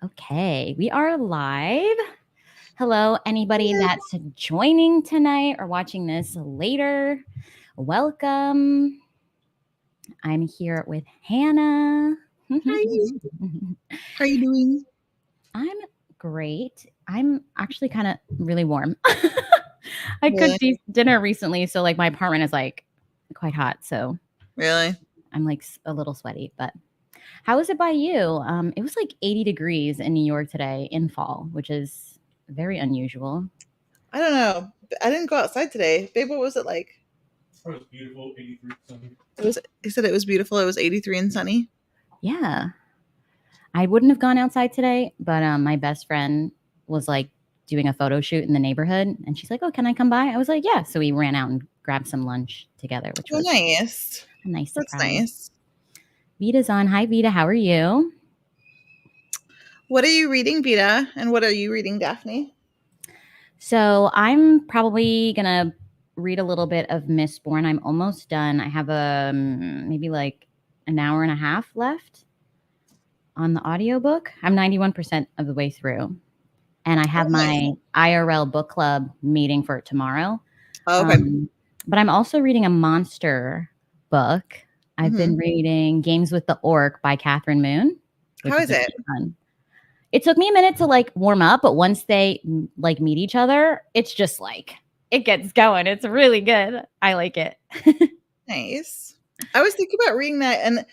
Okay, we are live. Hello, anybody that's joining tonight or watching this later. Welcome. I'm here with Hannah. Hi. How are you doing? I'm great. I'm actually kind of really warm. I Really? cooked dinner recently, so like my apartment is like quite hot, so Really? I'm like a little sweaty, but how is it by you? It was like 80 degrees in New York today in fall, which is very unusual. I don't know. I didn't go outside today. Babe, what was it like? It was beautiful, 83 sunny. He said it was beautiful. It was 83 and sunny. Yeah. I wouldn't have gone outside today, but my best friend was like doing a photo shoot in the neighborhood and she's like, "Oh, can I come by?" I was like, "Yeah." So we ran out and grabbed some lunch together, which was nice. a nice That's surprise. nice. Vita's on. Hi, Vita. How are you? What are you reading, Vita? And what are you reading, Daphne? So I'm probably going to read a little bit of Mistborn. I'm almost done. I have maybe like an hour and a half left on the audiobook. I'm 91% of the way through. And I have my IRL book club meeting for tomorrow. Oh, okay. But I'm also reading a monster book. I've been reading Games with the Orc by Catherine Moon. How is it? Fun. It took me a minute to like warm up, but once they like meet each other, it's just like it gets going. It's really good. I like it. Nice. I was thinking about reading that, and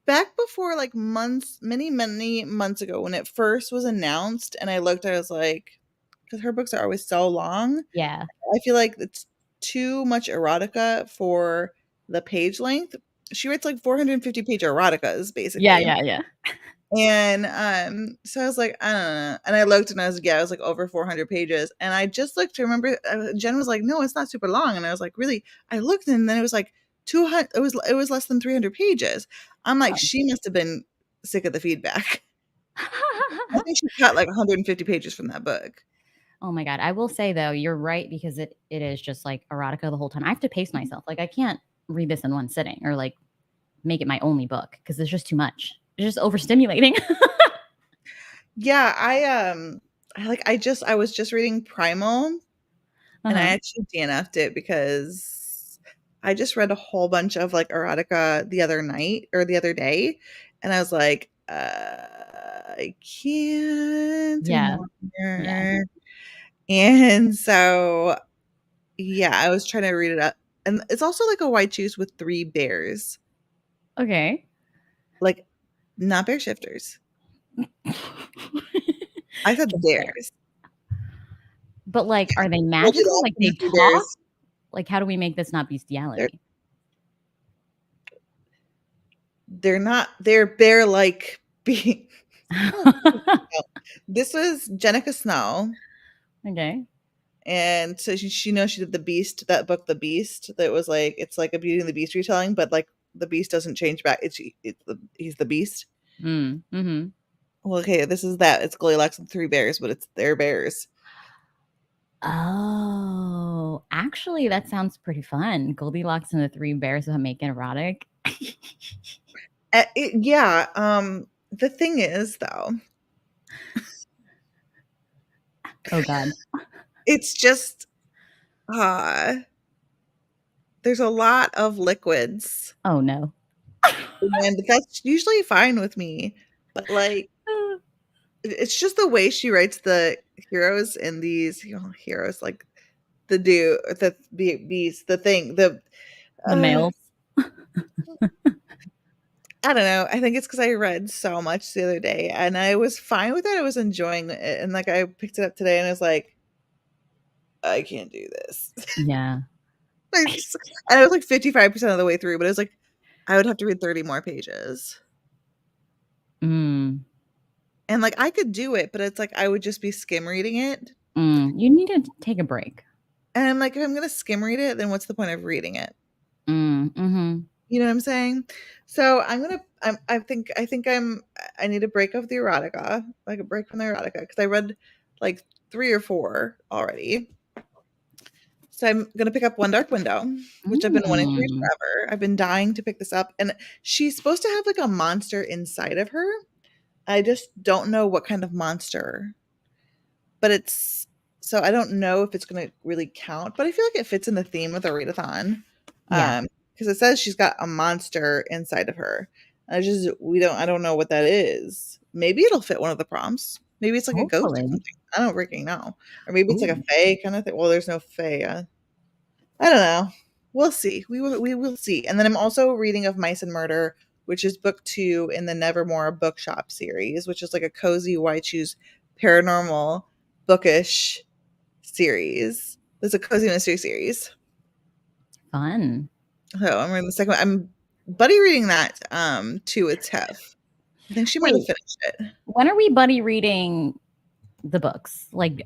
back before like many months ago when it first was announced, and I looked, I was like, because her books are always so long. Yeah. I feel like it's too much erotica for the page length. She writes like 450 page eroticas, basically. Yeah. And so I was like, I don't know. And I looked and I was like, yeah, it was like over 400 pages. And I just looked to remember, Jen was like, no, it's not super long. And I was like, really? I looked and then it was like 200, it was less than 300 pages. I'm like, she must have been sick of the feedback. I think she cut like 150 pages from that book. Oh my God. I will say though, you're right, because it is just like erotica the whole time. I have to pace myself. Like I can't read this in one sitting or like make it my only book because there's just too much. It's just overstimulating. Yeah, I was just reading Primal, and I actually DNF'd it because I just read a whole bunch of like erotica the other day, and I was like, I can't anymore. And so yeah, I was trying to read it up, and it's also like a white juice with 3 bears. Okay. Like, not bear shifters. I said bears. But like, are they magical? Like they talk? Bears. Like, how do we make this not bestiality? They're not. They're bear-like beings. This was Jenica Snow. Okay. And so she knows she did The Beast, that book, The Beast, that was like, it's like a Beauty and the Beast retelling, but like the Beast doesn't change back. He's the Beast. Mm-hmm. Well, okay, this is that. It's Goldilocks and 3 bears, but it's their bears. Oh, actually, that sounds pretty fun. Goldilocks and the 3 bears that make it erotic. Yeah. The thing is, though. Oh God. It's just, there's a lot of liquids. Oh no. And that's usually fine with me, but like, it's just the way she writes the heroes in these heroes, like the beast, the males. I don't know. I think it's because I read so much the other day, and I was fine with it. I was enjoying it, and like I picked it up today, and I was like, I can't do this. Yeah. And I was like 55% of the way through, but it was like I would have to read 30 more pages. Mm. And like I could do it, but it's like I would just be skim reading it. You need to take a break. And I'm like, if I'm gonna skim read it, then what's the point of reading it? Mm-hmm. You know what I'm saying? So I need a break of the erotica, like a break from the erotica, because I read like 3 or 4 already. So I'm gonna pick up One Dark Window, which I've been wanting to read forever. I've been dying to pick this up, and she's supposed to have like a monster inside of her. I just don't know what kind of monster. But it's so I don't know if it's gonna really count, but I feel like it fits in the theme of the readathon. Yeah. Because it says she's got a monster inside of her. I don't know what that is. Maybe it'll fit one of the prompts. Maybe it's like a ghost or Hopefully. something. I don't freaking know. Or maybe it's like a Ooh. fae kind of thing. Well, there's no fae. I don't know. We'll see. We will see. And then I'm also reading of Mice and Murder, which is book 2 in the Nevermore Bookshop series, which is like a cozy Why Choose paranormal bookish series. It's a cozy mystery series. Fun. So I'm reading the second one. I'm buddy reading that too with Tef. I think she might have Wait. finished it. When are we buddy reading the books? Like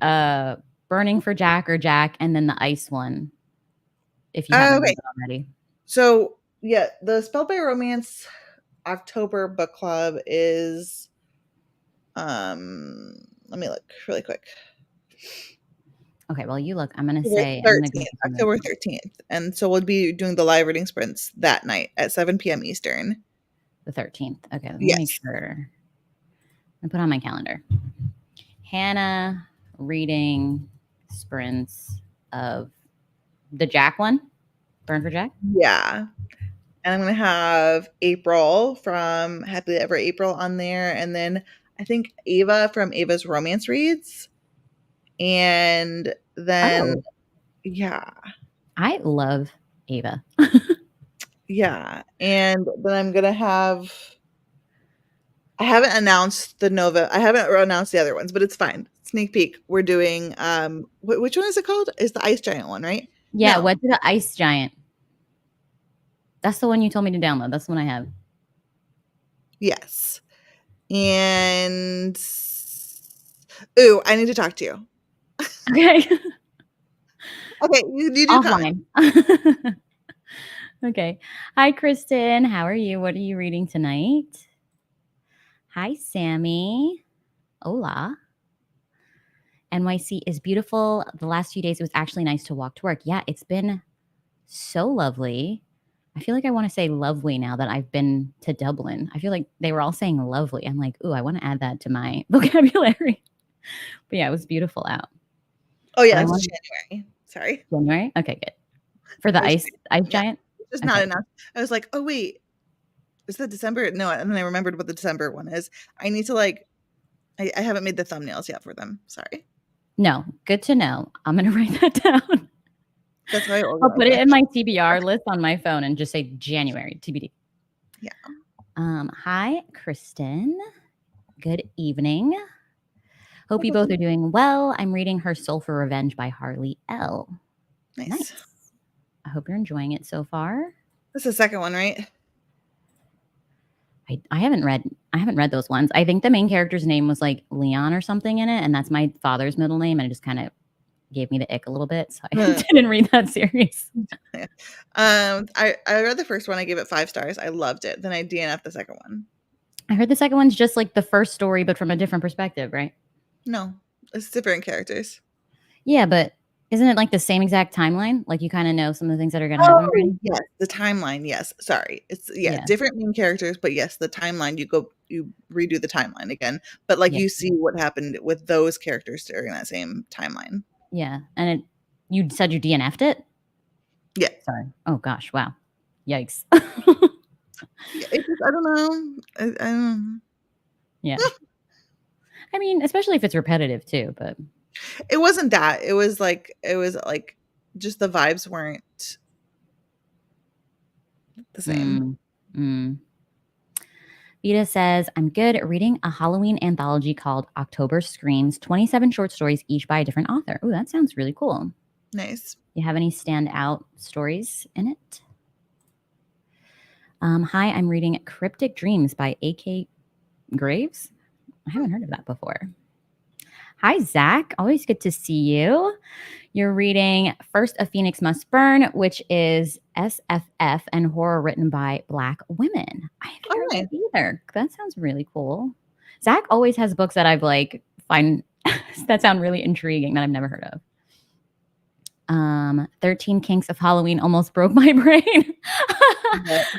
Burning for Jack or Jack and then the ice one. If you haven't read it already. So yeah, the Spelled by Romance October book club is let me look really quick. Okay, well you look. I'm gonna say October 13th. And so we'll be doing the live reading sprints that night at 7 p.m. Eastern. The 13th. Okay, let me make sure. I put on my calendar. Hannah reading sprints of the Jack one. Burn for Jack? Yeah. And I'm going to have April from Happily Ever April on there. And then I think Ava from Ava's Romance Reads. And then, yeah. I love Ava. Yeah. And then I'm going to have, I haven't announced the Nova. I haven't announced the other ones, but it's fine. Sneak peek. We're doing, which one is it called? It's the Ice Giant one, right? Yeah, no. What's the Ice Giant? That's the one you told me to download. That's the one I have. Yes. And ooh, I need to talk to you. Okay. Okay, you do offline. Okay. Hi, Kristen. How are you? What are you reading tonight? Hi, Sammy. Hola. NYC is beautiful. The last few days, it was actually nice to walk to work. Yeah, it's been so lovely. I feel like I want to say lovely now that I've been to Dublin. I feel like they were all saying lovely. I'm like, ooh, I want to add that to my vocabulary. But yeah, it was beautiful out. Oh yeah, it was January. Sorry. January? Okay, good. For the ice giant? It's not enough. I was like, oh wait, is that December? No, and then I remembered what the December one is. I need to I haven't made the thumbnails yet for them. Sorry. No, good to know. I'm gonna write that down. That's why I'll put it in my TBR list on my phone and just say January TBD. Yeah. Hi, Kristen. Good evening. Hope you both are doing well. I'm reading Her Soul for Revenge by Harley L. Nice. I hope you're enjoying it so far. That's the second one, right? I haven't read those ones. I think the main character's name was like Leon or something in it, and that's my father's middle name, and it just kind of gave me the ick a little bit, so I didn't read that series. Yeah. I read the first one. I gave it 5 stars. I loved it. Then I DNF'd the second one. I heard the second one's just like the first story, but from a different perspective, right? No, it's different characters. Yeah, but isn't it like the same exact timeline? Like you kind of know some of the things that are going to happen. Right? Yes, the timeline. Yes, sorry. It's different main characters, but yes, the timeline. You redo the timeline again, but like you see what happened with those characters during that same timeline. Yeah, and you said you DNF'd it. Yeah. Sorry. Oh gosh. Wow. Yikes. I don't know. Yeah. I mean, especially if it's repetitive too, but it wasn't that. It was like just the vibes weren't the same. Vita says, I'm good at reading a Halloween anthology called October Screams, 27 short stories, each by a different author. Oh, that sounds really cool. Nice. You have any standout stories in it? Hi, I'm reading Cryptic Dreams by A.K. Graves. I haven't heard of that before. Hi, Zach. Always good to see you. You're reading First A Phoenix Must Burn, which is SFF and horror written by Black women. I haven't heard that either. That sounds really cool. Zach always has books that I've find that sound really intriguing that I've never heard of. 13 Kinks of Halloween almost broke my brain.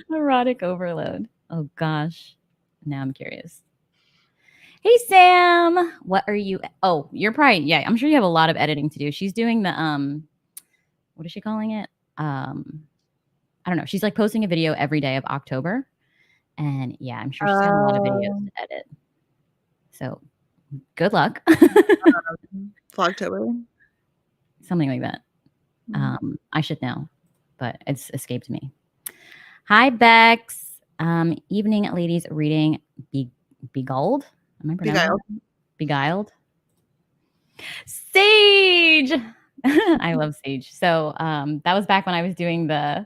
Erotic overload. Oh gosh. Now I'm curious. Hey Sam, what are you? Oh, you're probably I'm sure you have a lot of editing to do. She's doing the what is she calling it? I don't know. She's like posting a video every day of October, and yeah, I'm sure she's got a lot of videos to edit. So good luck. Vlogtober. Something like that. I should know, but it's escaped me. Hi Bex. Evening ladies reading Beguiled. Am I pronouncing that? Beguiled. Sage. I love Sage. So that was back when I was doing the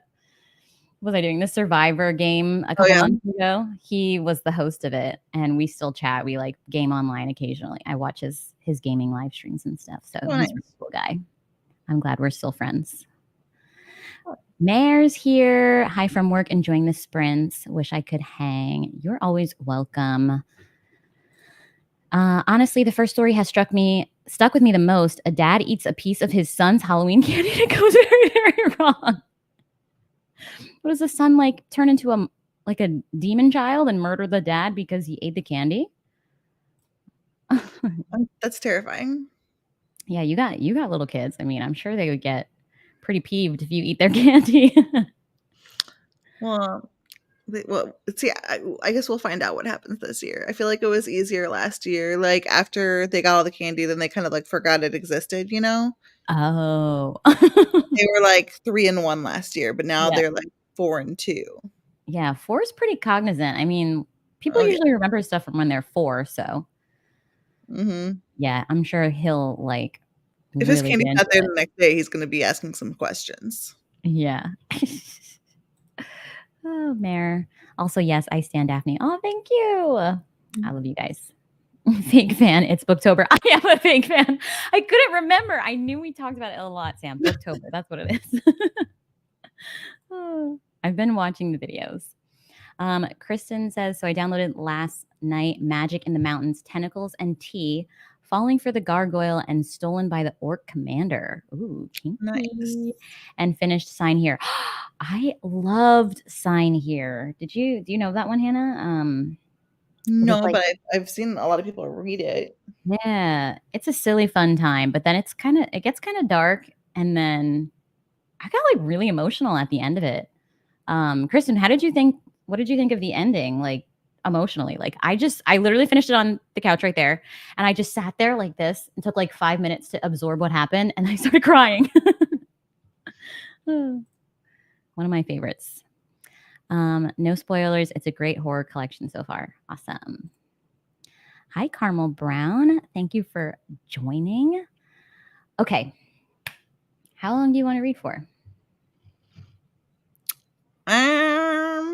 Survivor game a couple months ago. He was the host of it, and we still chat. We like game online occasionally. I watch his gaming live streams and stuff. So he's a really cool guy. I'm glad we're still friends. Mare's here. Hi from work, enjoying the sprints. Wish I could hang. You're always welcome. Honestly, the first story has stuck with me the most. A dad eats a piece of his son's Halloween candy and it goes very, very wrong. What does the son like turn into a demon child and murder the dad because he ate the candy? That's terrifying. Yeah, you got little kids. I mean, I'm sure they would get pretty peeved if you eat their candy. Well, see, I guess we'll find out what happens this year. I feel like it was easier last year. Like after they got all the candy, then they kind of like forgot it existed, you know? Oh. They were like 3-1 last year, but now they're like 4-2. Yeah, 4 is pretty cognizant. I mean, people usually remember stuff from when they're 4, so. Yeah, I'm sure he'll like. If his candy's not there the next day, he's going to be asking some questions. Yeah. Oh, Mare. Also, yes, I stand Daphne. Oh, thank you. I love you guys. Fake fan. It's Booktober. I am a fake fan. I couldn't remember. I knew we talked about it a lot, Sam. Booktober. That's what it is. Oh, I've been watching the videos. Kristen says, so I downloaded last night Magic in the Mountains, Tentacles and Tea, Falling for the Gargoyle, and Stolen by the Orc Commander. Ooh, kinky. Nice. And finished Sign Here. I loved Sign Here. Do you know that one, Hannah? No, but I've seen a lot of people read it. Yeah, it's a silly fun time, but then it gets kind of dark, and then I got like really emotional at the end of it. Kristen, what did you think of the ending? Like emotionally, like I literally finished it on the couch right there, and I just sat there like this and took like 5 minutes to absorb what happened, and I started crying. One of my favorites. No spoilers. It's a great horror collection so far. Awesome. Hi, Carmel Brown. Thank you for joining. Okay. How long do you want to read for?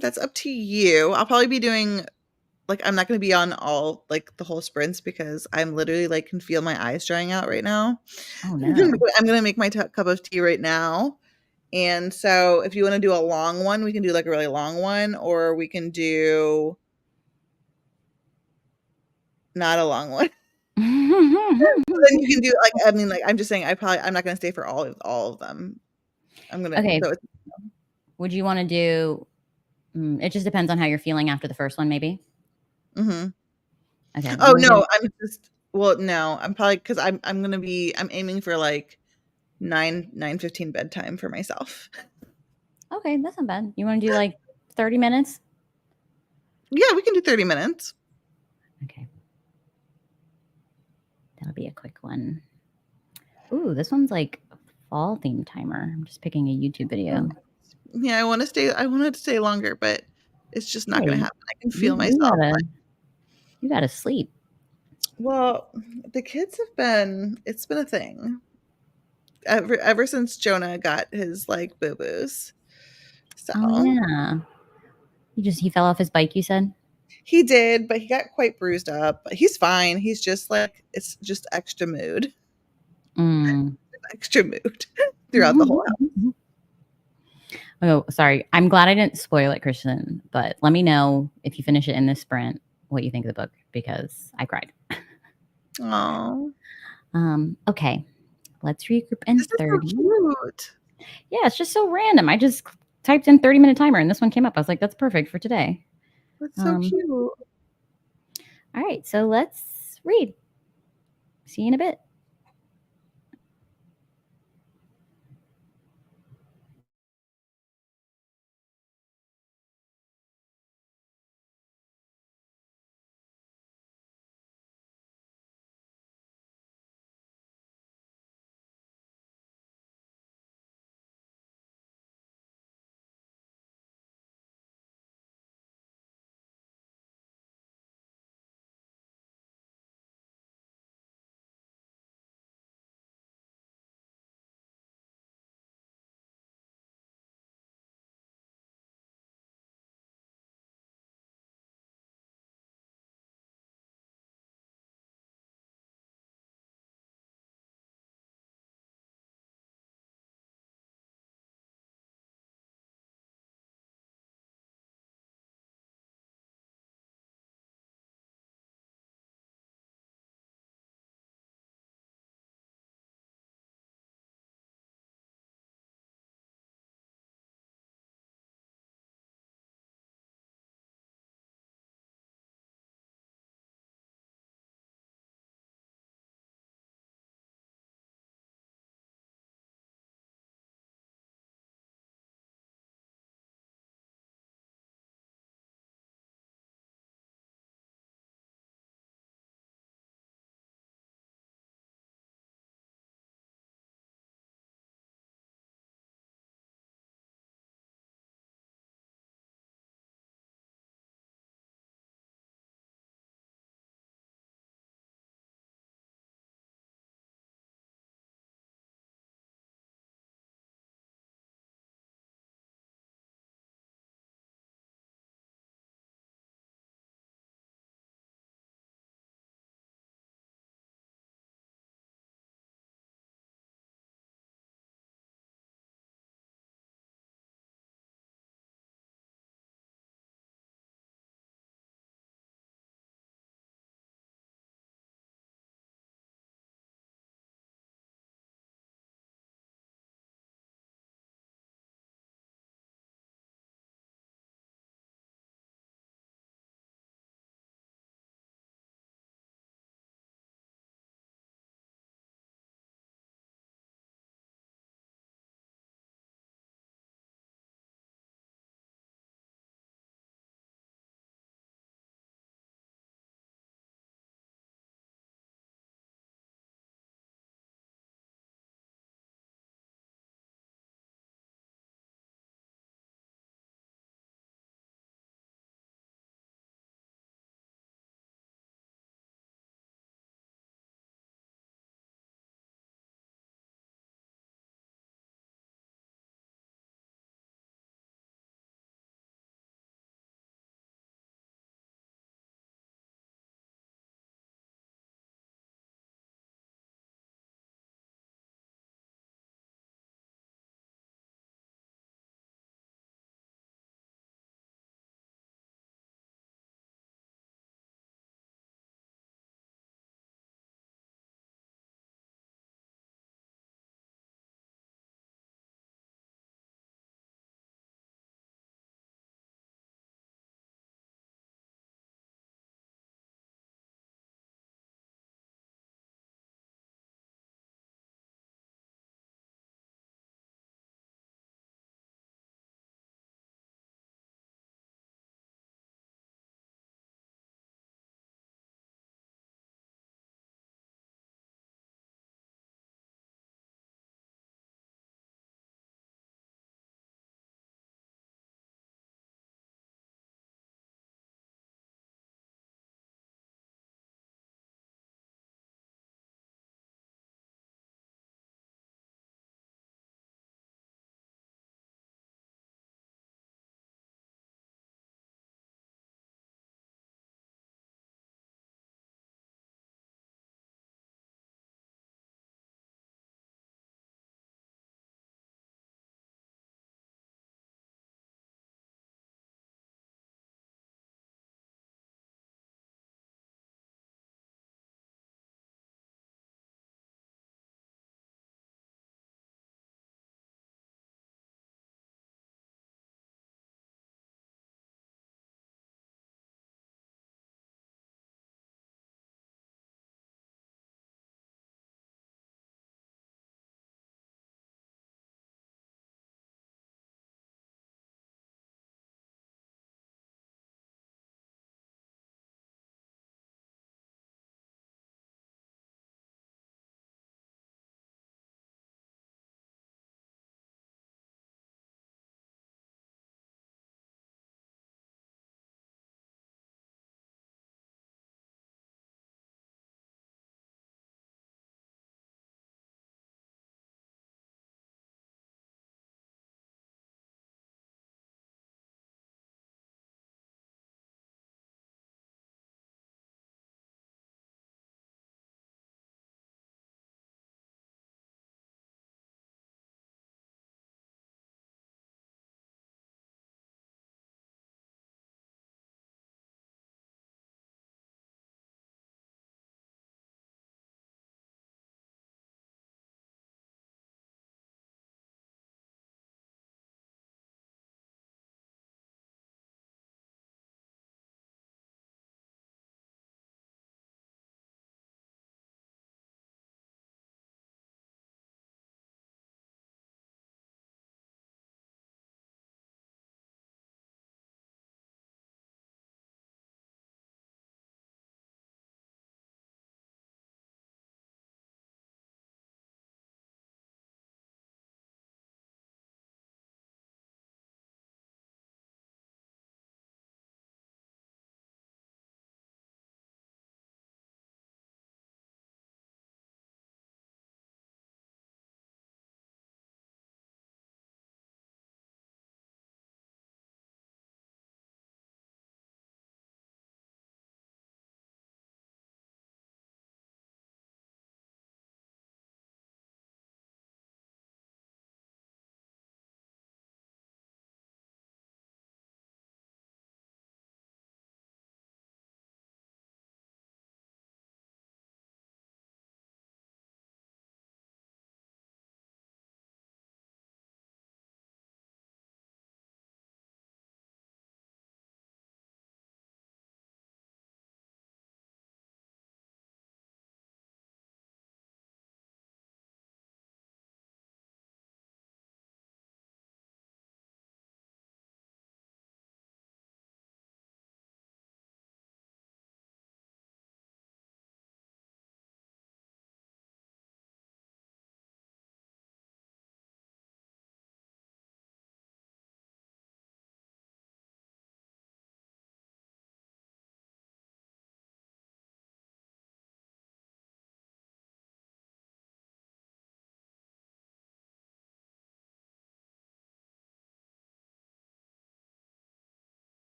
That's up to you. I'll probably be doing like I'm not going to be on all like the whole sprints because I'm literally like can feel my eyes drying out right now. Oh no. I'm going to make my cup of tea right now. And so if you want to do a long one, we can do like a really long one, or we can do not a long one. Then you can do like, I mean, like I'm just saying I'm not going to stay for all of them. I'm going to. Okay. So would you want to do, it just depends on how you're feeling after the first one, maybe? Okay. Oh no, I'm probably, because I'm aiming for like 9:15 bedtime for myself. Okay, that's not bad. You want to do like 30 minutes? Yeah, we can do 30 minutes. Okay. That'll be a quick one. Ooh, this one's like fall theme timer. I'm just picking a YouTube video. Yeah, I want to stay longer, but it's just not going to happen. I can feel myself. You gotta sleep. Well, the kids it's been a thing. Ever since Jonah got his like boo-boos. So. Oh yeah. He fell off his bike, you said? He did, but he got quite bruised up. He's fine. He's just like, it's just extra mood. Extra mood throughout the whole house. Oh, sorry. I'm glad I didn't spoil it, Kristen, but let me know if you finish it in this sprint what you think of the book, because I cried. Oh. Okay. Let's regroup in 30. So cute. Yeah, it's just so random. I just typed in 30-minute timer and this one came up. I was like, that's perfect for today. That's so cute. All All right, so let's read. See you in a bit.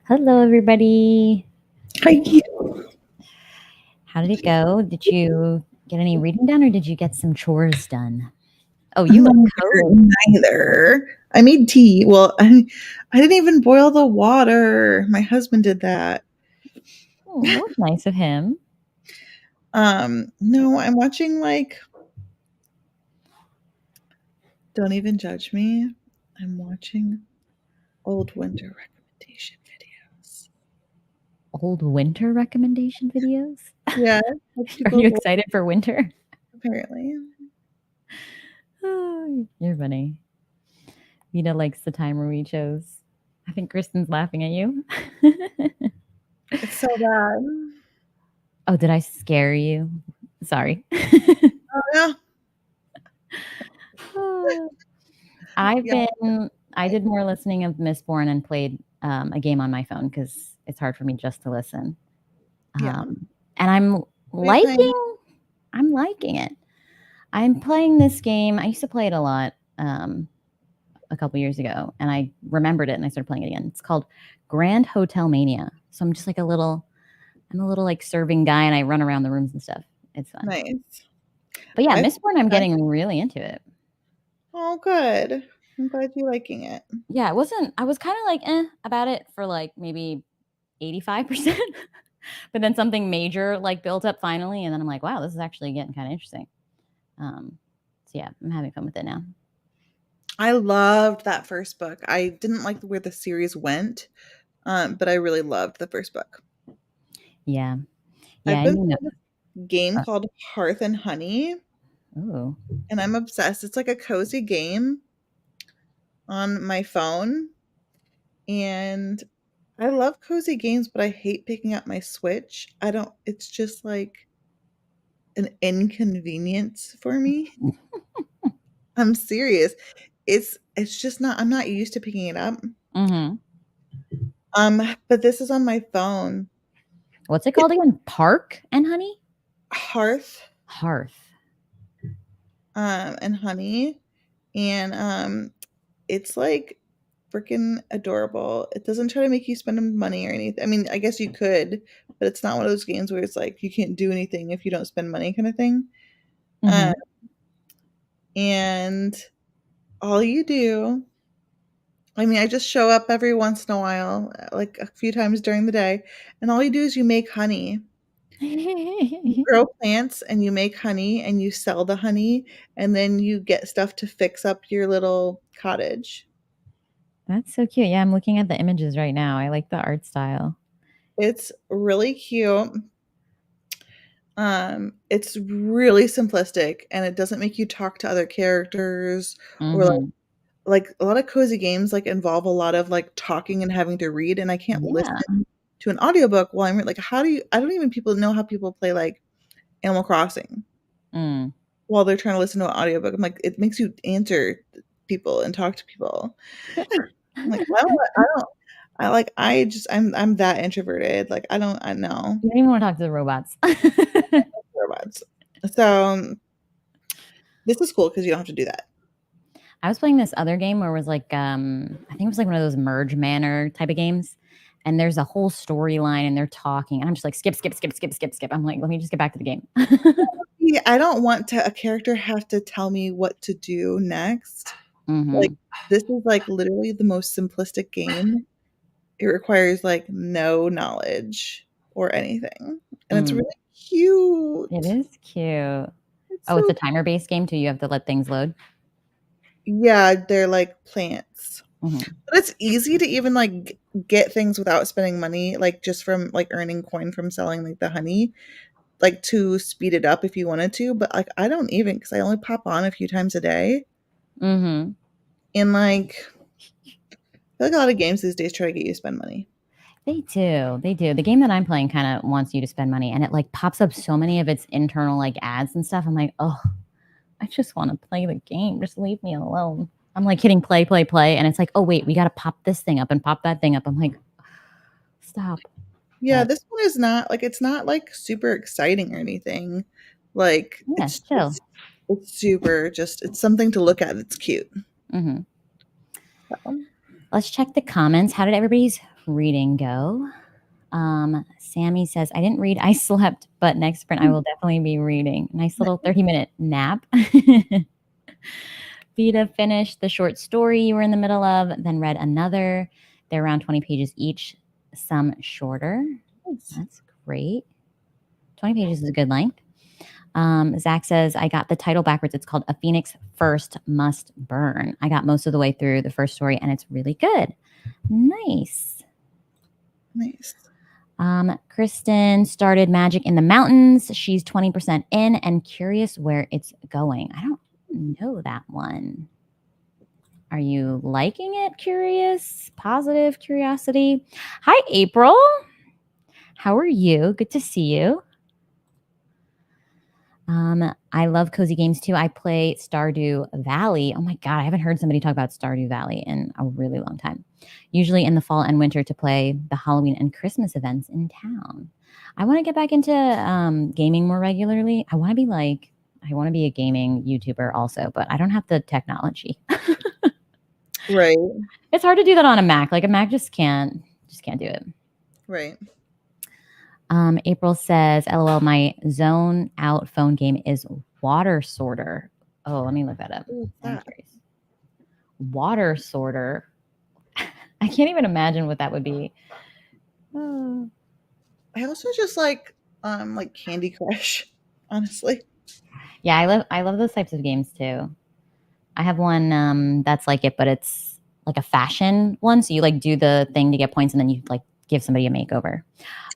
Hello, everybody. Hi. How did it go? Did you get any reading done, or did you get some chores done? Oh, you look cozy. Neither. I made tea. Well, I didn't even boil the water. My husband did that. Oh, that was nice of him. No, I'm watching like don't even judge me. I'm watching old winter recommendation videos. Old winter recommendation videos? Yeah. Are you excited for winter? Apparently. Oh, you're funny. Vita likes the timer we chose. I think Kristen's laughing at you. It's so bad. Oh, did I scare you? Sorry. Oh yeah. I did more listening of Mistborn and played a game on my phone because it's hard for me just to listen. Yeah. And I'm liking it. I'm playing this game. I used to play it a lot a couple years ago, and I remembered it and I started playing it again. It's called Grand Hotel Mania. So I'm just like I'm a little like serving guy, and I run around the rooms and stuff. It's fun. Nice. But yeah, Mistborn, I'm getting really into it. Oh, good. I'm glad you're liking it. Yeah, I was kind of like about it for like maybe 85%. But then something major like built up finally, and then I'm like, wow, this is actually getting kind of interesting. So yeah, I'm having fun with it now. I loved that first book. I didn't like where the series went, but I really loved the first book. Yeah. I've been playing this game called Hearth and Honey. Ooh. And I'm obsessed. It's like a cozy game on my phone. And I love cozy games, but I hate picking up my Switch. It's just like an inconvenience for me. I'm serious. It's just not, I'm not used to picking it up. Mm-hmm. But this is on my phone. What's it called again? Park and Honey? Hearth. And Honey. And it's like freaking adorable. It doesn't try to make you spend money or anything. I mean, I guess you could, but it's not one of those games where it's like you can't do anything if you don't spend money kind of thing. Mm-hmm. And all you do, I mean, I just show up every once in a while, like a few times during the day, and all you do is you make honey. You grow plants and you make honey and you sell the honey, and then you get stuff to fix up your little cottage. That's so cute. Yeah, I'm looking at the images right now. I like the art style. It's really cute. It's really simplistic and it doesn't make you talk to other characters or like a lot of cozy games like involve a lot of like talking and having to read, and I can't listen to an audiobook while I'm like, I don't even people know how people play like Animal Crossing while they're trying to listen to an audiobook. I'm like, it makes you answer people and talk to people. I'm like, I'm that introverted. Like I know. You don't even want to talk to the robots. Robots. So this is cool because you don't have to do that. I was playing this other game where it was like I think it was like one of those Merge Manor type of games, and there's a whole storyline and they're talking, and I'm just like skip. I'm like, let me just get back to the game. I don't want a character have to tell me what to do next. Like this is like literally the most simplistic game. It requires like no knowledge or anything, and it's really cute. It is cute. It's a timer-based game too. You have to let things load. Yeah, they're like plants. But it's easy to even like get things without spending money, like just from like earning coin from selling like the honey, like to speed it up if you wanted to. But like I don't even, because I only pop on a few times a day. And like I feel like a lot of games these days try to get you to spend money. They do. The game that I'm playing kind of wants you to spend money, and it like pops up so many of its internal like ads and stuff. I'm like, oh, I just want to play the game. Just leave me alone. I'm like hitting play, and it's like, oh wait, we got to pop this thing up and pop that thing up. I'm like, stop. Yeah, this one is not like, it's not like super exciting or anything. Like it's chill. It's super just, it's something to look at. It's cute. Let's check the comments. How did everybody's reading go. Sammy says, I didn't read I Slept, but next sprint I will definitely be reading. Nice little 30-minute nap. Vita finished the short story you were in the middle of, then read another. They're around 20 pages each, some shorter. That's great. 20 pages is a good length. Zach says, I got the title backwards. It's called A Phoenix First Must Burn. I got most of the way through the first story, and it's really good. Nice. Kristen started Magic in the Mountains. She's 20% in and curious where it's going. I don't know that one. Are you liking it? Curious? Positive curiosity? Hi, April. How are you? Good to see you. I love cozy games too. I play Stardew Valley. Oh my God, I haven't heard somebody talk about Stardew Valley in a really long time. Usually in the fall and winter to play the Halloween and Christmas events in town. I want to get back into gaming more regularly. I want to be a gaming YouTuber also, but I don't have the technology. Right. It's hard to do that on a Mac. Like a Mac just can't do it. Right. April says, LOL, my zone out phone game is Water Sorter. Oh, let me look that up. Water Sorter. I can't even imagine what that would be. I also just like Candy Crush, honestly. Yeah, I love those types of games too. I have one that's like it, but it's like a fashion one. So you like do the thing to get points and then you like give somebody a makeover.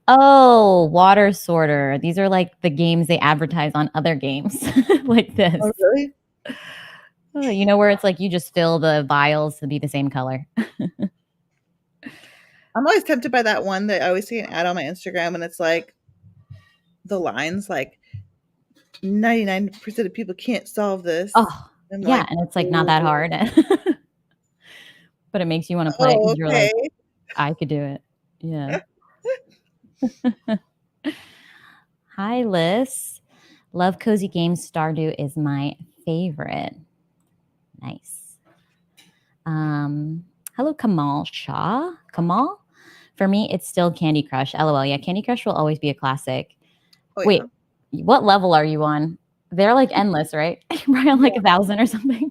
Oh, Water Sorter. These are like the games they advertise on other games like this. Oh, really? Oh, you know where it's like you just fill the vials to be the same color. I'm always tempted by that one that I always see an ad on my Instagram and it's like the lines like 99% of people can't solve this. Oh, and it's like not that hard. But it makes you want to play it because you're like, I could do it. Yeah. Hi, Liz. Love cozy games. Stardew is my favorite. Nice. Hello, Kamal Shah. Kamal? For me, it's still Candy Crush. LOL. Yeah, Candy Crush will always be a classic. Oh, wait, yeah. What level are you on? They're like endless, right? You're probably on like 1,000 or something.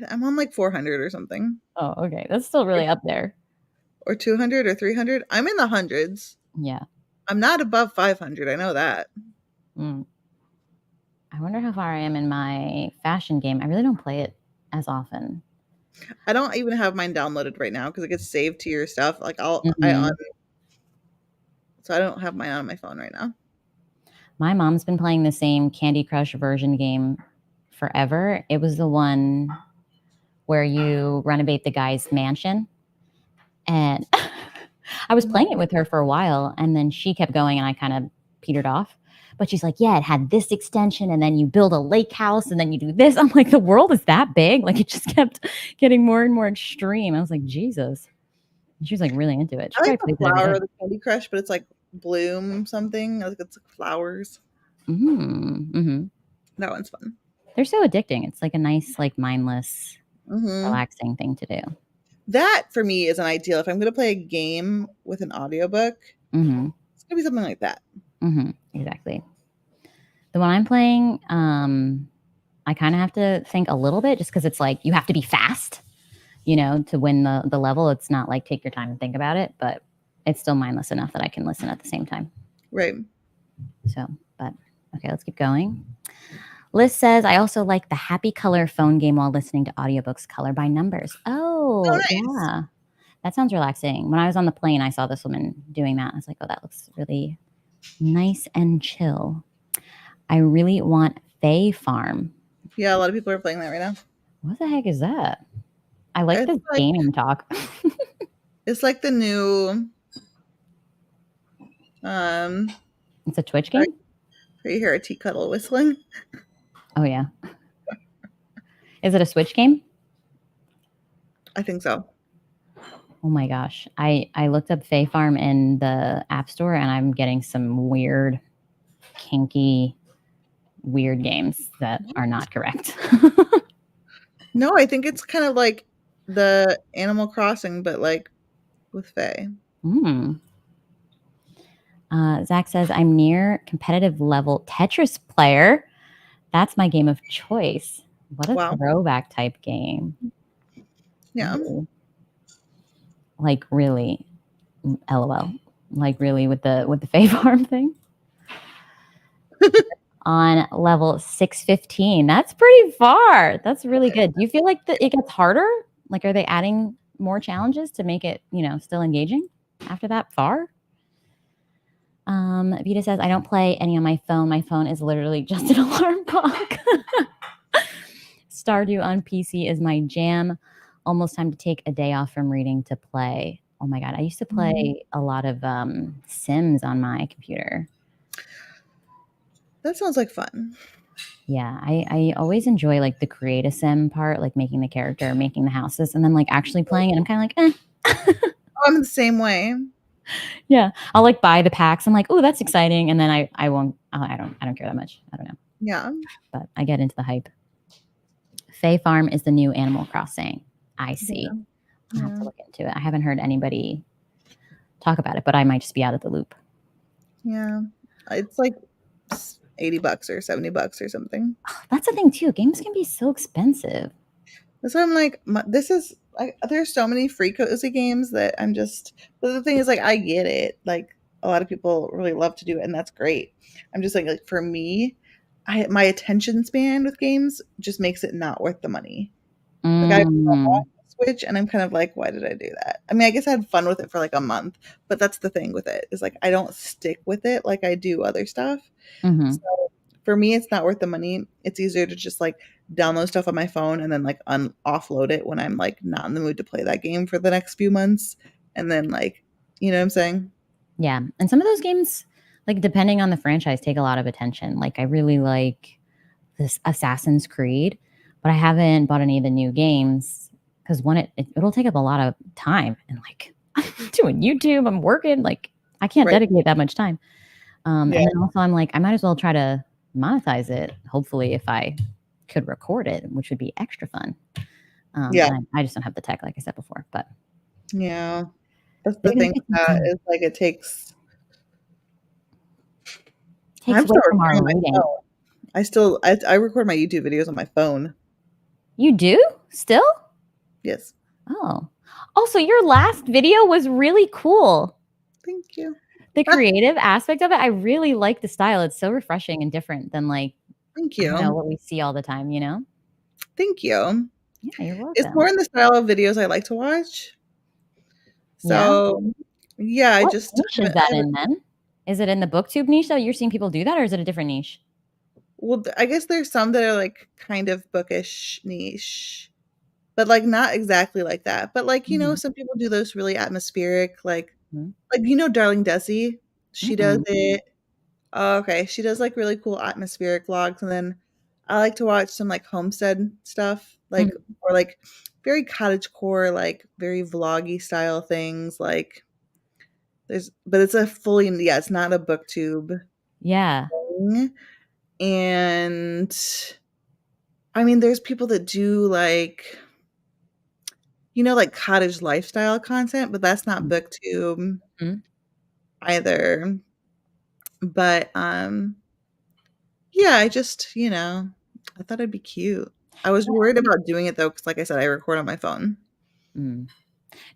I'm on like 400 or something. Oh, okay. That's still really up there. Or 200 or 300. I'm in the hundreds. Yeah. I'm not above 500. I know that. I wonder how far I am in my fashion game. I really don't play it as often. I don't even have mine downloaded right now because it gets saved to your stuff. Like so I don't have mine on my phone right now. My mom's been playing the same Candy Crush version game forever. It was the one where you renovate the guy's mansion. And I was playing it with her for a while, and then she kept going, and I kind of petered off. But she's like, yeah, it had this extension, and then you build a lake house, and then you do this. I'm like, the world is that big? Like, it just kept getting more and more extreme. I was like, Jesus. And she was like really into it. I like the flower of the Candy Crush, but it's like Bloom something. Like it's like flowers. Mm-hmm. That one's fun. They're so addicting. It's like a nice, like mindless, relaxing thing to do. That for me is an ideal. If I'm going to play a game with an audiobook, it's going to be something like that. Exactly. The one I'm playing, I kind of have to think a little bit just because it's like you have to be fast, you know, to win the level. It's not like take your time and think about it, but it's still mindless enough that I can listen at the same time. Right. So, but okay, let's keep going. Liz says, I also like the Happy Color phone game while listening to audiobooks, Color by Numbers. Oh, nice. Yeah. That sounds relaxing. When I was on the plane, I saw this woman doing that. I was like, oh, that looks really nice and chill. I really want Fae Farm. Yeah, a lot of people are playing that right now. What the heck is that? I like this gaming talk. It's like the new... It's a Twitch game? You hear a tea kettle whistling? Oh, yeah. Is it a Switch game? I think so. Oh, my gosh. I looked up Fae Farm in the App Store, and I'm getting some weird, kinky, weird games that are not correct. No, I think it's kind of like the Animal Crossing, but like with Fae. Mm. Zach says, I'm near competitive level Tetris player. That's my game of choice. What a Wow. throwback type game. Yeah. Ooh. Like really, LOL. Like really with the Fae Farm thing. On level 615. That's pretty far. That's really good. Do you feel like it gets harder? Like, are they adding more challenges to make it, still engaging after that far? Vita says, I don't play any on my phone. My phone is literally just an alarm clock. Stardew on PC is my jam. Almost time to take a day off from reading to play. Oh my God. I used to play a lot of Sims on my computer. That sounds like fun. Yeah, I always enjoy like the create a sim part, like making the character, making the houses, and then like actually playing it. I'm kind of like, I'm the same way. Yeah, I'll like buy the packs. I'm like, oh, that's exciting, and then I won't. I don't care that much. I don't know. Yeah, but I get into the hype. Fae Farm is the new Animal Crossing. I see. I'll have to look into it. I haven't heard anybody talk about it, but I might just be out of the loop. Yeah, it's like $80 or $70 or something. That's the thing too. Games can be so expensive. So I'm like, there's so many free cozy games that I'm just. But the thing is, like, I get it. Like, a lot of people really love to do it, and that's great. I'm just like for me, my attention span with games just makes it not worth the money. Like I bought Switch, and I'm kind of like, why did I do that? I mean, I guess I had fun with it for like a month, but that's the thing with it is like I don't stick with it like I do other stuff. So for me, it's not worth the money. It's easier to just like download stuff on my phone and then like offload it when I'm like not in the mood to play that game for the next few months, and then like, you know what I'm saying? Yeah, and some of those games, like depending on the franchise, take a lot of attention. Like I really like this Assassin's Creed, but I haven't bought any of the new games because it'll take up a lot of time, and like I'm doing YouTube, I'm working, like I can't dedicate that much time. And then also I'm like, I might as well try to monetize it. Hopefully, if I could record it, which would be extra fun. And I just don't have the tech, like I said before. But yeah, that's the thing with that is like it takes. I'm still recording my phone. I record my YouTube videos on my phone. You do still? Yes. Oh, also, your last video was really cool. Thank you. The creative aspect of it, I really like the style. It's so refreshing and different than like, thank you, what we see all the time, you know? Thank you. Yeah, you're welcome. It's more in the style of videos I like to watch. So, yeah, what niche is that in then? Is it in the booktube niche though? You're seeing people do that, or is it a different niche? Well, I guess there's some that are like kind of bookish niche, but like not exactly like that. But like, you know, some people do those really atmospheric, like Darling Desi. She does it. Oh, okay. She does like really cool atmospheric vlogs. And then I like to watch some like homestead stuff, like or like very cottagecore, like very vloggy style things. Like but it's it's not a booktube. Yeah. Thing. And I mean, there's people that do like, like cottage lifestyle content, but that's not booktube either. But yeah, I just, I thought it'd be cute. I was worried about doing it though, because like I said, I record on my phone.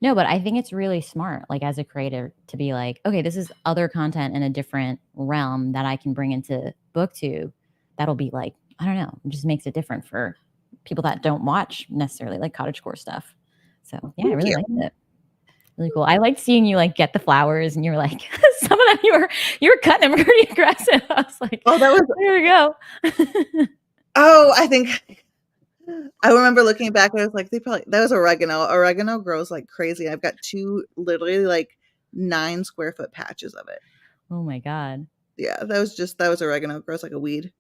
No, but I think it's really smart, like as a creator, to be like, okay, this is other content in a different realm that I can bring into booktube. That'll be like, I don't know, it just makes it different for people that don't watch necessarily like cottagecore stuff. So yeah, I really liked it. Really cool. I liked seeing you like get the flowers, and you were like, some of them you were cutting them pretty aggressive. I was like, oh, there we go. Oh, I remember looking back, I was like, that was oregano. Oregano grows like crazy. I've got 2 literally like 9 square foot patches of it. Oh my God. Yeah, that was oregano. It grows like a weed.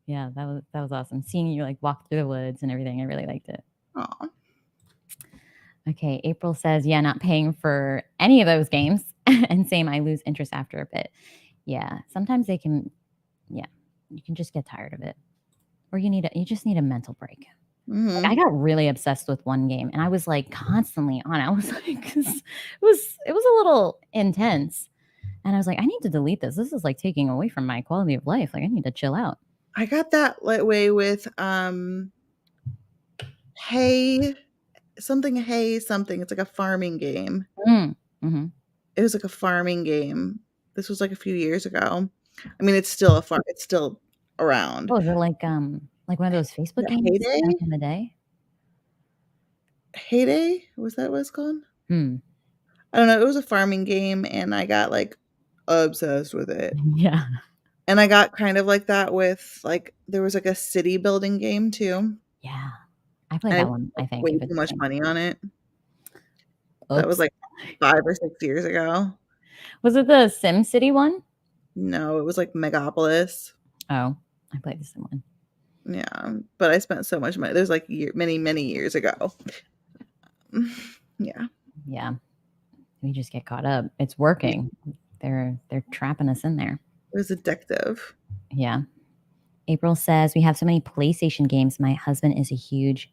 Yeah, that was awesome. Seeing you like walk through the woods and everything, I really liked it. Aw. Okay, April says, yeah, not paying for any of those games. And same, I lose interest after a bit. Yeah, sometimes you can just get tired of it. Or you just need a mental break. Mhm. I got really obsessed with one game, and I was like constantly on. I was like, it was a little intense, and I was like, I need to delete this. This is like taking away from my quality of life. Like, I need to chill out. I got that way with Hey something. It's like a farming game. Mm-hmm. It was like a farming game. This was like a few years ago. I mean, it's still it's still around. Oh, is it like one of those Facebook games Heyday? back in the day? Heyday? Was that what it's called? Hmm. I don't know. It was a farming game, and I got like obsessed with it. Yeah. And I got kind of like that with like there was like a city building game too. Yeah. I played And I that one, I think. way if it's too much the same. money on it. That was Oops. like 5 or 6 years ago. Was it the SimCity one? No, it was like Megapolis. Oh, I played the Sim one. Yeah, but I spent so much money. There's like many years ago. Yeah. Yeah. We just get caught up. It's working. They're trapping us in there. It was addictive. Yeah. April says, we have so many PlayStation games. My husband is a huge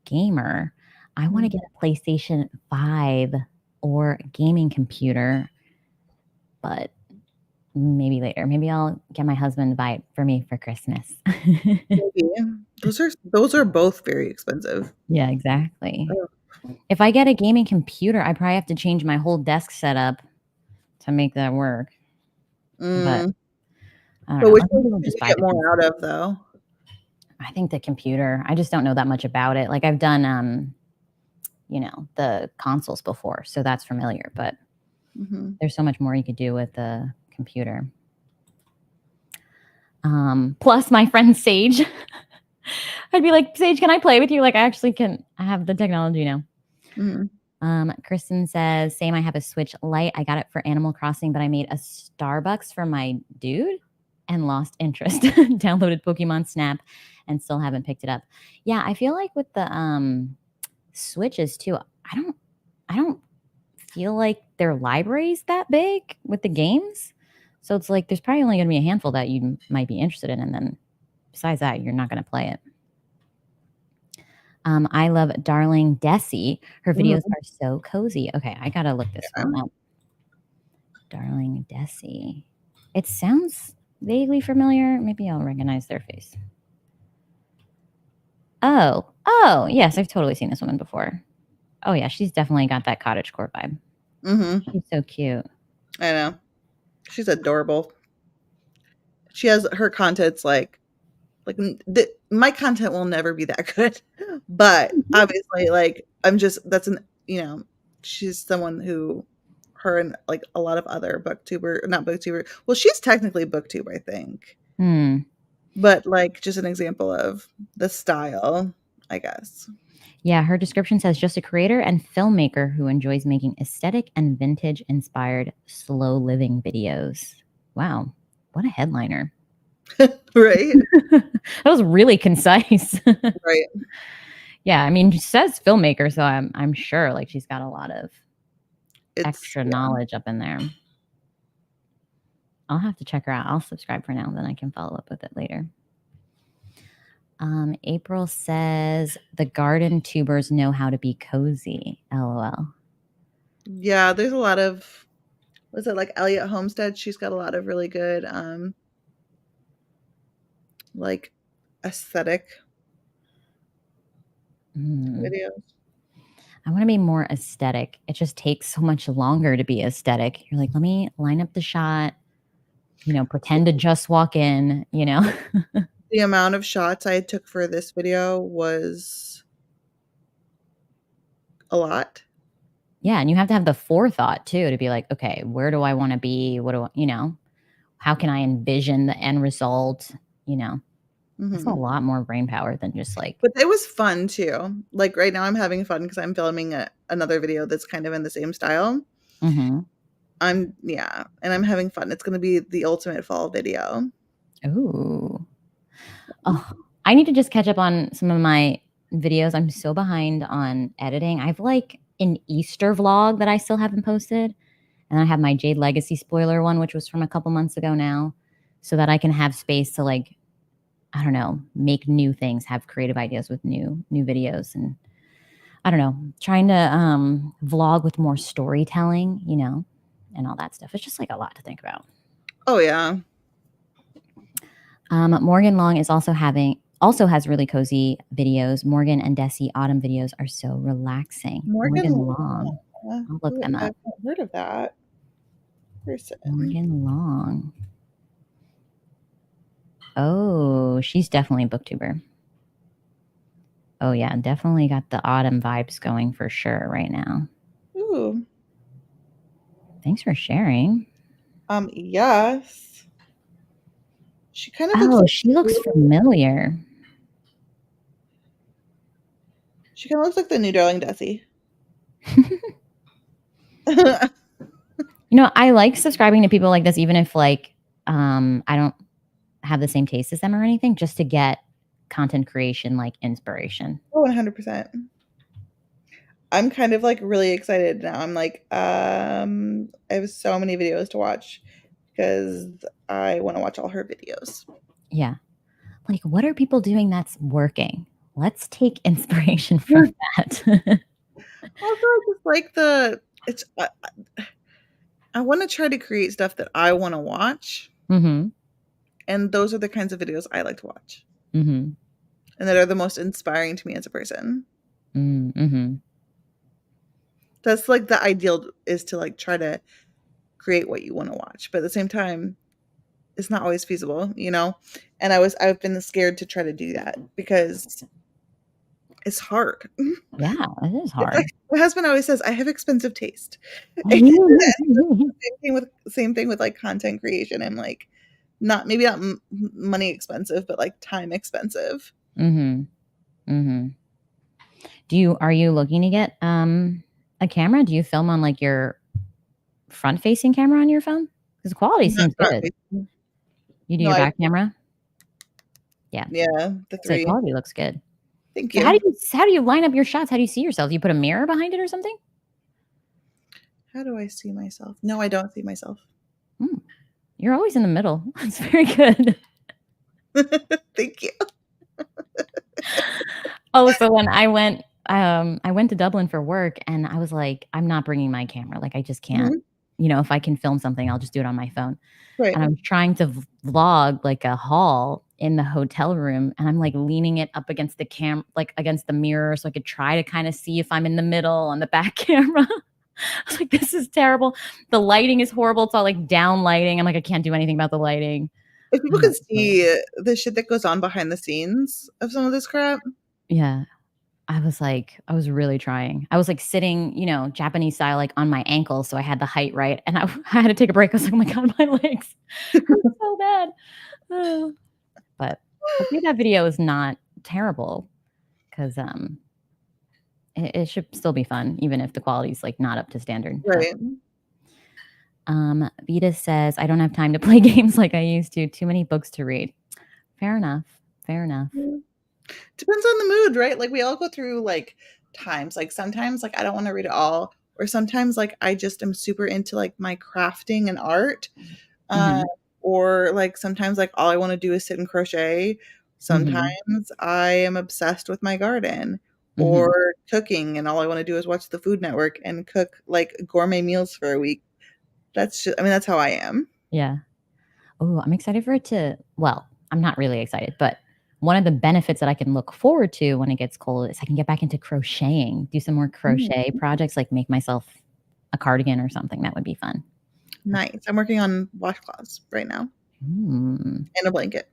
gamer. I want to get a PlayStation 5 or gaming computer, but maybe later. Maybe I'll get my husband to buy it for me for Christmas. Maybe. Those are both very expensive. Yeah, exactly. If I get a gaming computer, I probably have to change my whole desk setup to make that work. But I don't know. Which Other one people do just you buy get the more computer. out of though? I think the computer. I just don't know that much about it. Like I've done the consoles before, so that's familiar, but there's so much more you could do with the computer. Plus my friend Sage. I'd be like, Sage, can I play with you? Like I actually can. I have the technology now. Kristen says, same, I have a Switch Lite. I got it for Animal Crossing, but I made a Starbucks for my dude and lost interest. Downloaded Pokemon Snap and still haven't picked it up. Yeah, I feel like with the Switches too, I don't feel like their library's that big with the games. So it's like there's probably only going to be a handful that you might be interested in, and then besides that, you're not going to play it. I love Darling Desi. Her videos are so cozy. Okay, I gotta look this one up. Darling Desi. It sounds vaguely familiar. Maybe I'll recognize their face. Oh, yes, I've totally seen this woman before. Oh yeah, she's definitely got that cottagecore vibe. She's so cute. I know. She's adorable. She has her content's like my content will never be that good, but obviously like she's someone who her and like a lot of other well, she's technically booktube, I think. But like just an example of the style, I guess. Yeah, her description says just a creator and filmmaker who enjoys making aesthetic and vintage inspired slow living videos. Wow, what a headliner. Right. That was really concise. Right. Yeah, I mean, she says filmmaker, so I'm sure like she's got a lot of extra knowledge up in there. I'll have to check her out. I'll subscribe for now, then I can follow up with it later. April says the garden tubers know how to be cozy. LOL. Yeah, there's a lot of, was it like Elliot Homestead? She's got a lot of really good like aesthetic videos. I want to be more aesthetic. It just takes so much longer to be aesthetic. You're like, let me line up the shot, pretend to just walk in, The amount of shots I took for this video was a lot. Yeah, and you have to have the forethought too to be like, okay, where do I want to be? What do how can I envision the end result? It's a lot more brain power than just like. But it was fun too. Like right now I'm having fun because I'm filming another video that's kind of in the same style. And I'm having fun. It's going to be the ultimate fall video. Ooh. Oh, I need to just catch up on some of my videos. I'm so behind on editing. I have like an Easter vlog that I still haven't posted. And I have my Jade Legacy spoiler one, which was from a couple months ago now, so that I can have space to like I don't know, make new things, have creative ideas with new videos, and I don't know, trying to vlog with more storytelling, you know, and all that stuff. It's just like a lot to think about. Oh yeah. Morgan Long is also has really cozy videos. Morgan and Desi Autumn videos are so relaxing. Morgan Long. I'll look them up. I've not heard of that person. Morgan Long. Oh, she's definitely a booktuber. Oh yeah, definitely got the autumn vibes going for sure right now. Ooh. Thanks for sharing. Yes. She kind of she looks familiar. She kind of looks like the new Darling Desi. You know, I like subscribing to people like this, even if like I don't have the same taste as them or anything, just to get content creation like inspiration. Oh, 100%. I'm kind of like really excited now. I'm like, I have so many videos to watch because I want to watch all her videos. Yeah. Like, what are people doing that's working? Let's take inspiration from that. Also, just like I want to try to create stuff that I want to watch. Mm-hmm. And those are the kinds of videos I like to watch. Mm-hmm. And that are the most inspiring to me as a person. Mm-hmm. That's like the ideal, is to like try to create what you want to watch. But at the same time, it's not always feasible, you know? And I've been scared to try to do that because it's hard. Yeah, it is hard. Like, my husband always says, I have expensive taste. Same thing with like content creation. I'm like, maybe not money expensive, but like time expensive. Mm-hmm. Mm-hmm. Are you looking to get a camera? Do you film on like your front facing camera on your phone? Because the quality seems good. You do your back camera? Yeah. Yeah, the 3. The quality looks good. Thank you. So how do you line up your shots? How do you see yourself? Do you put a mirror behind it or something? How do I see myself? No, I don't see myself. You're always in the middle. It's very good. Thank you. So when I went to Dublin for work, and I was like, I'm not bringing my camera. Like, I just can't. Mm-hmm. You know, if I can film something, I'll just do it on my phone. Right. And I was trying to vlog like a haul in the hotel room, and I'm like leaning it up against the like against the mirror, so I could try to kind of see if I'm in the middle on the back camera. I was like, this is terrible. The lighting is horrible. It's all like down lighting. I'm like, I can't do anything about the lighting. If people could see the shit that goes on behind the scenes of some of this crap. Yeah. I was really trying. I was like sitting, you know, Japanese style, like on my ankles. So I had the height right. And I had to take a break. I was like, oh my God, my legs hurt so bad. But hopefully that video is not terrible, because it should still be fun, even if the quality is like not up to standard. Right. Vita says, I don't have time to play games like I used to. Too many books to read. Fair enough. Depends on the mood, right? Like we all go through like times. Like sometimes like I don't want to read it all, or sometimes like I just am super into like my crafting and art. Or like sometimes like all I want to do is sit and crochet. Sometimes I am obsessed with my garden or cooking, and all I want to do is watch the Food Network and cook like gourmet meals for a week. That's how I am. Yeah. Oh, I'm excited for it to, well, I'm not really excited, but one of the benefits that I can look forward to when it gets cold is I can get back into crocheting, do some more crochet projects, like make myself a cardigan or something. That would be fun. Nice. I'm working on washcloths right now. And a blanket.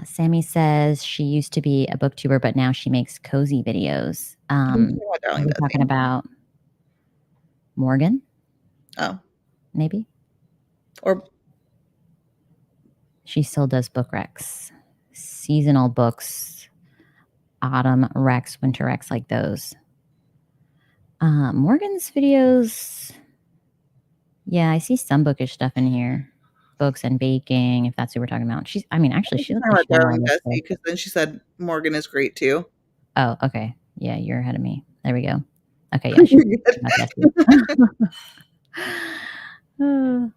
Sammy says she used to be a booktuber, but now she makes cozy videos. Are we talking about Morgan? Oh. Maybe? Or she still does book recs. Seasonal books. Autumn recs, winter recs, like those. Morgan's videos. Yeah, I see some bookish stuff in here. Books and baking, if that's who we're talking about. She looks like Darling Desi, because then she said Morgan is great too. Oh, okay. Yeah, you're ahead of me. There we go. Okay, yeah.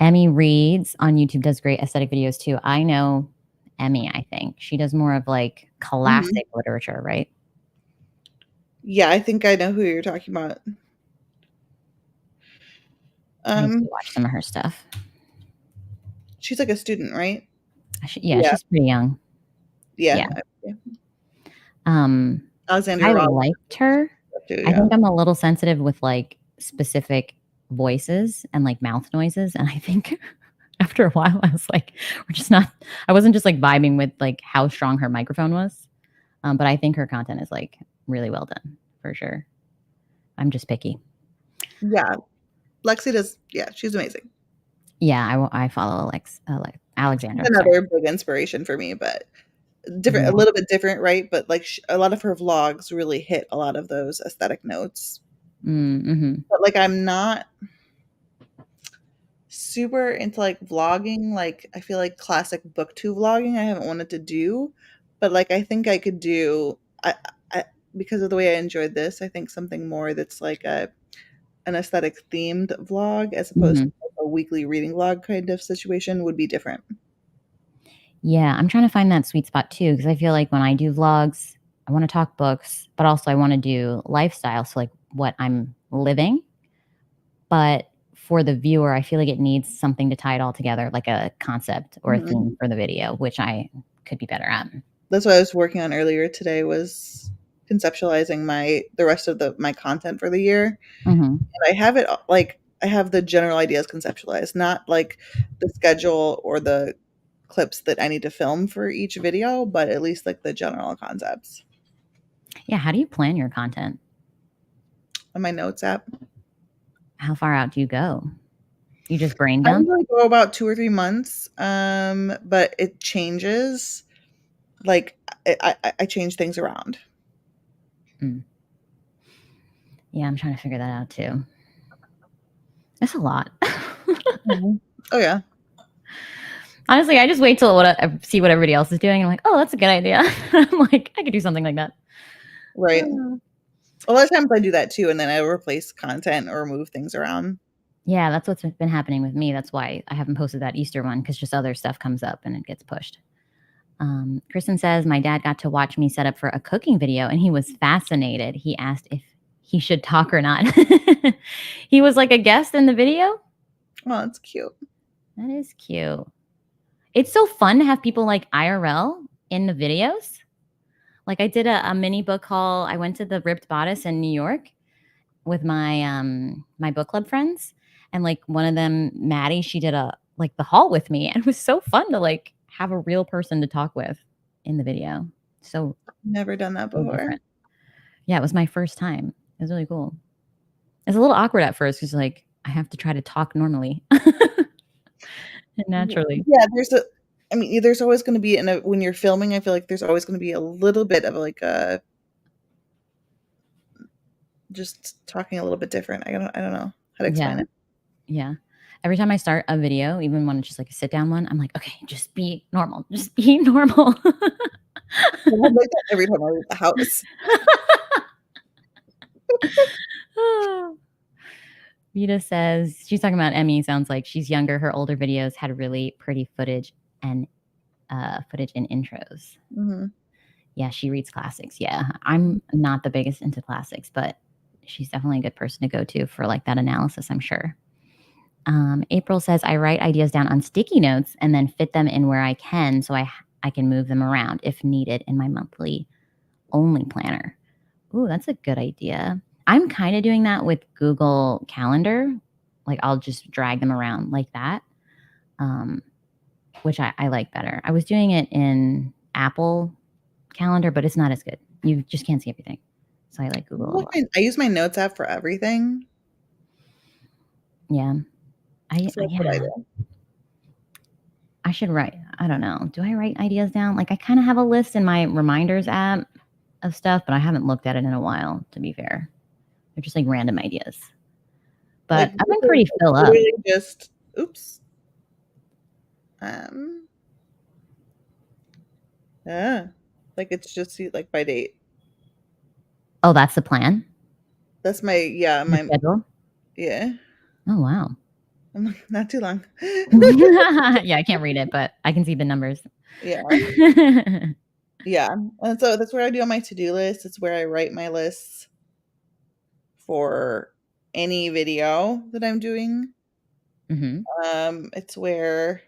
Emmy Reads on YouTube does great aesthetic videos too. I know Emmy, I think. She does more of like classic literature, right? Yeah, I think I know who you're talking about. I used to watch some of her stuff. She's like a student, right? Yeah, she's pretty young. Yeah. Alexandra I liked her. Too, yeah. I think I'm a little sensitive with like specific voices and like mouth noises, and I think after a while I was like, I wasn't just like vibing with like how strong her microphone was, but I think her content is like really well done for sure. I'm just picky. Yeah, Lexi does. Yeah, she's amazing. Yeah, I follow Alexandra. She's another big inspiration for me, but different, a little bit different, right? But like a lot of her vlogs really hit a lot of those aesthetic notes. But like, I'm not super into like vlogging. Like, I feel like classic booktube vlogging I haven't wanted to do, but like I think I could do. I because of the way I enjoyed this, I think something more that's like an aesthetic themed vlog as opposed to a weekly reading vlog kind of situation would be different. Yeah, I'm trying to find that sweet spot too, because I feel like when I do vlogs, I want to talk books, but also I want to do lifestyle, so like what I'm living. But for the viewer, I feel like it needs something to tie it all together, like a concept or a theme for the video, which I could be better at. That's what I was working on earlier today, was conceptualizing the rest of my content for the year. And I have it like, I have the general ideas conceptualized, not like the schedule or the clips that I need to film for each video, but at least like the general concepts. Yeah, how do you plan your content? On my notes app. How far out do you go? You just brain dump? I usually go about 2 or 3 months, but it changes. Like I change things around. Yeah, I'm trying to figure that out too. That's a lot. Oh yeah. Honestly, I just wait till I see what everybody else is doing. I'm like, oh, that's a good idea. I'm like, I could do something like that. Right. A lot of times I do that too, and then I replace content or move things around. Yeah, that's what's been happening with me. That's why I haven't posted that Easter one, because just other stuff comes up and it gets pushed. Kristen says, my dad got to watch me set up for a cooking video and he was fascinated. He asked if he should talk or not. He was like a guest in the video. Oh, that's cute. That is cute. It's so fun to have people like IRL in the videos. Like I did a mini book haul. I went to the Ripped Bodice in New York with my my book club friends, and like one of them, Maddie, she did the haul with me, and it was so fun to like have a real person to talk with in the video. So never done that before. Yeah, it was my first time. It was really cool. It's a little awkward at first because like I have to try to talk normally and naturally. Yeah, there's always going to be when you're filming, I feel like there's always going to be a little bit of like just talking a little bit different. I don't know how to explain it. Yeah. Every time I start a video, even when it's just like a sit down one, I'm like, okay, just be normal. Just be normal. I'm like that every time I leave the house. Vita says, she's talking about Emmy. Sounds like she's younger. Her older videos had really pretty footage and footage in intros. Yeah, she reads classics. Yeah, I'm not the biggest into classics, but she's definitely a good person to go to for like that analysis, I'm sure. April says, I write ideas down on sticky notes and then fit them in where I can, so I can move them around if needed in my monthly only planner. Ooh, that's a good idea. I'm kind of doing that with Google Calendar. Like I'll just drag them around like that, which I like better. I was doing it in Apple Calendar, but it's not as good. You just can't see everything. So I like Google. I use my notes app for everything. Yeah. I do. I should write. I don't know. Do I write ideas down? Like I kind of have a list in my reminders app of stuff, but I haven't looked at it in a while, to be fair. They're just like random ideas. But I've been pretty fill up. Just yeah. Like it's just like by date. Oh, that's the plan? That's my schedule? Yeah. Oh, wow. I'm like, not too long. Yeah, I can't read it, but I can see the numbers. Yeah. Yeah. And so that's where I do on my to-do list. It's where I write my lists for any video that I'm doing. Hmm. It's where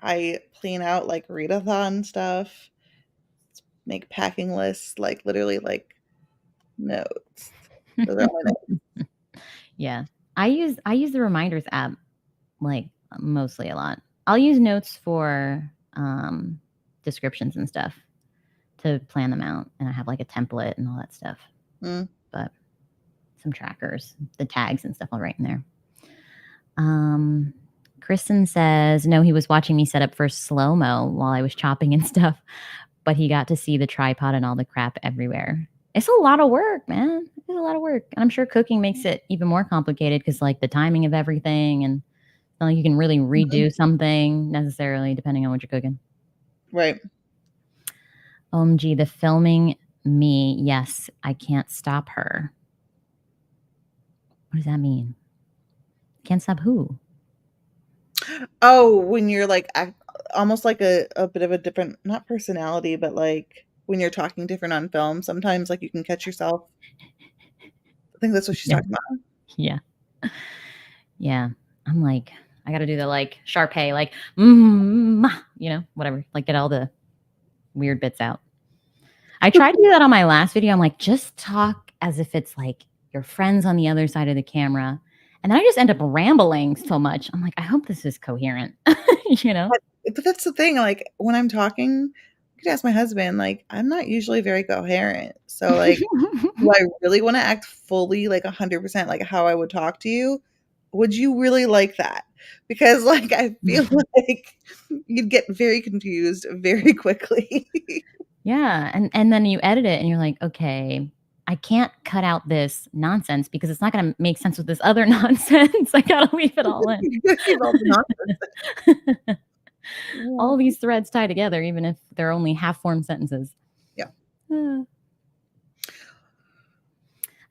I plan out like readathon stuff, make packing lists, like literally like notes. Those are all my notes. Yeah. I use the reminders app like mostly a lot. I'll use notes for descriptions and stuff to plan them out, and I have like a template and all that stuff. Mm. But some trackers, the tags and stuff I'll write in there. Kristen says, no, he was watching me set up for slow-mo while I was chopping and stuff, but he got to see the tripod and all the crap everywhere. It's a lot of work, man. It's a lot of work. And I'm sure cooking makes it even more complicated because like the timing of everything, and it's not like you can really redo something necessarily depending on what you're cooking. Right. OMG, the filming me. Yes, I can't stop her. What does that mean? Can't stop who? Oh, when you're like almost like a bit of a different, not personality, but like when you're talking different on film, sometimes like you can catch yourself. I think that's what she's talking about. Yeah. Yeah. I'm like, I got to do the like Sharpay, like, whatever, like get all the weird bits out. I tried to do that on my last video. I'm like, just talk as if it's like your friends on the other side of the camera. And then I just end up rambling so much. I'm like, I hope this is coherent, But that's the thing. Like when I'm talking, you could ask my husband, like, I'm not usually very coherent. So like, do I really want to act fully like 100% like how I would talk to you? Would you really like that? Because like I feel like you'd get very confused very quickly. Yeah. And then you edit it and you're like, okay, I can't cut out this nonsense because it's not going to make sense with this other nonsense. I got to leave it all in. You gotta keep all the nonsense. All these threads tie together, even if they're only half-formed sentences. Yeah.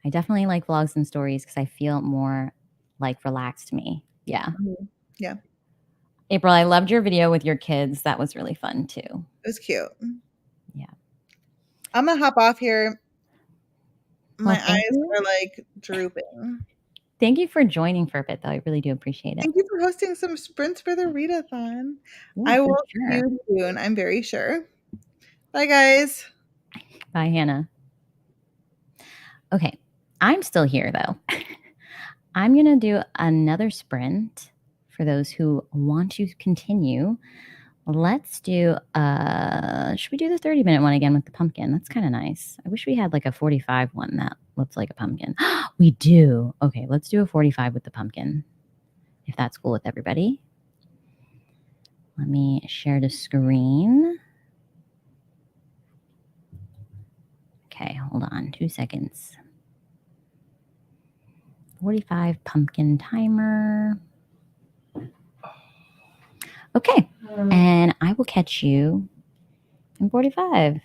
I definitely like vlogs and stories because I feel more like relaxed me. Yeah. Mhm. Yeah. April, I loved your video with your kids. That was really fun too. It was cute. Yeah. I'm gonna hop off here. My Well, thank eyes you. are like drooping. Thank you for joining for a bit, though. I really do appreciate it. Thank you for hosting some sprints for the readathon. Yeah, I for will see sure. you soon, I'm very sure. Bye, guys. Bye, Hannah. Okay, I'm still here though. I'm gonna do another sprint for those who want to continue. Let's do should we do the 30-minute one again with the pumpkin? That's kind of nice. I wish we had like a 45 one that looks like a pumpkin. We do. Okay, let's do a 45 with the pumpkin, if that's cool with everybody. Let me share the screen. Okay, hold on 2 seconds. 45 pumpkin timer. Okay, and I will catch you in 45.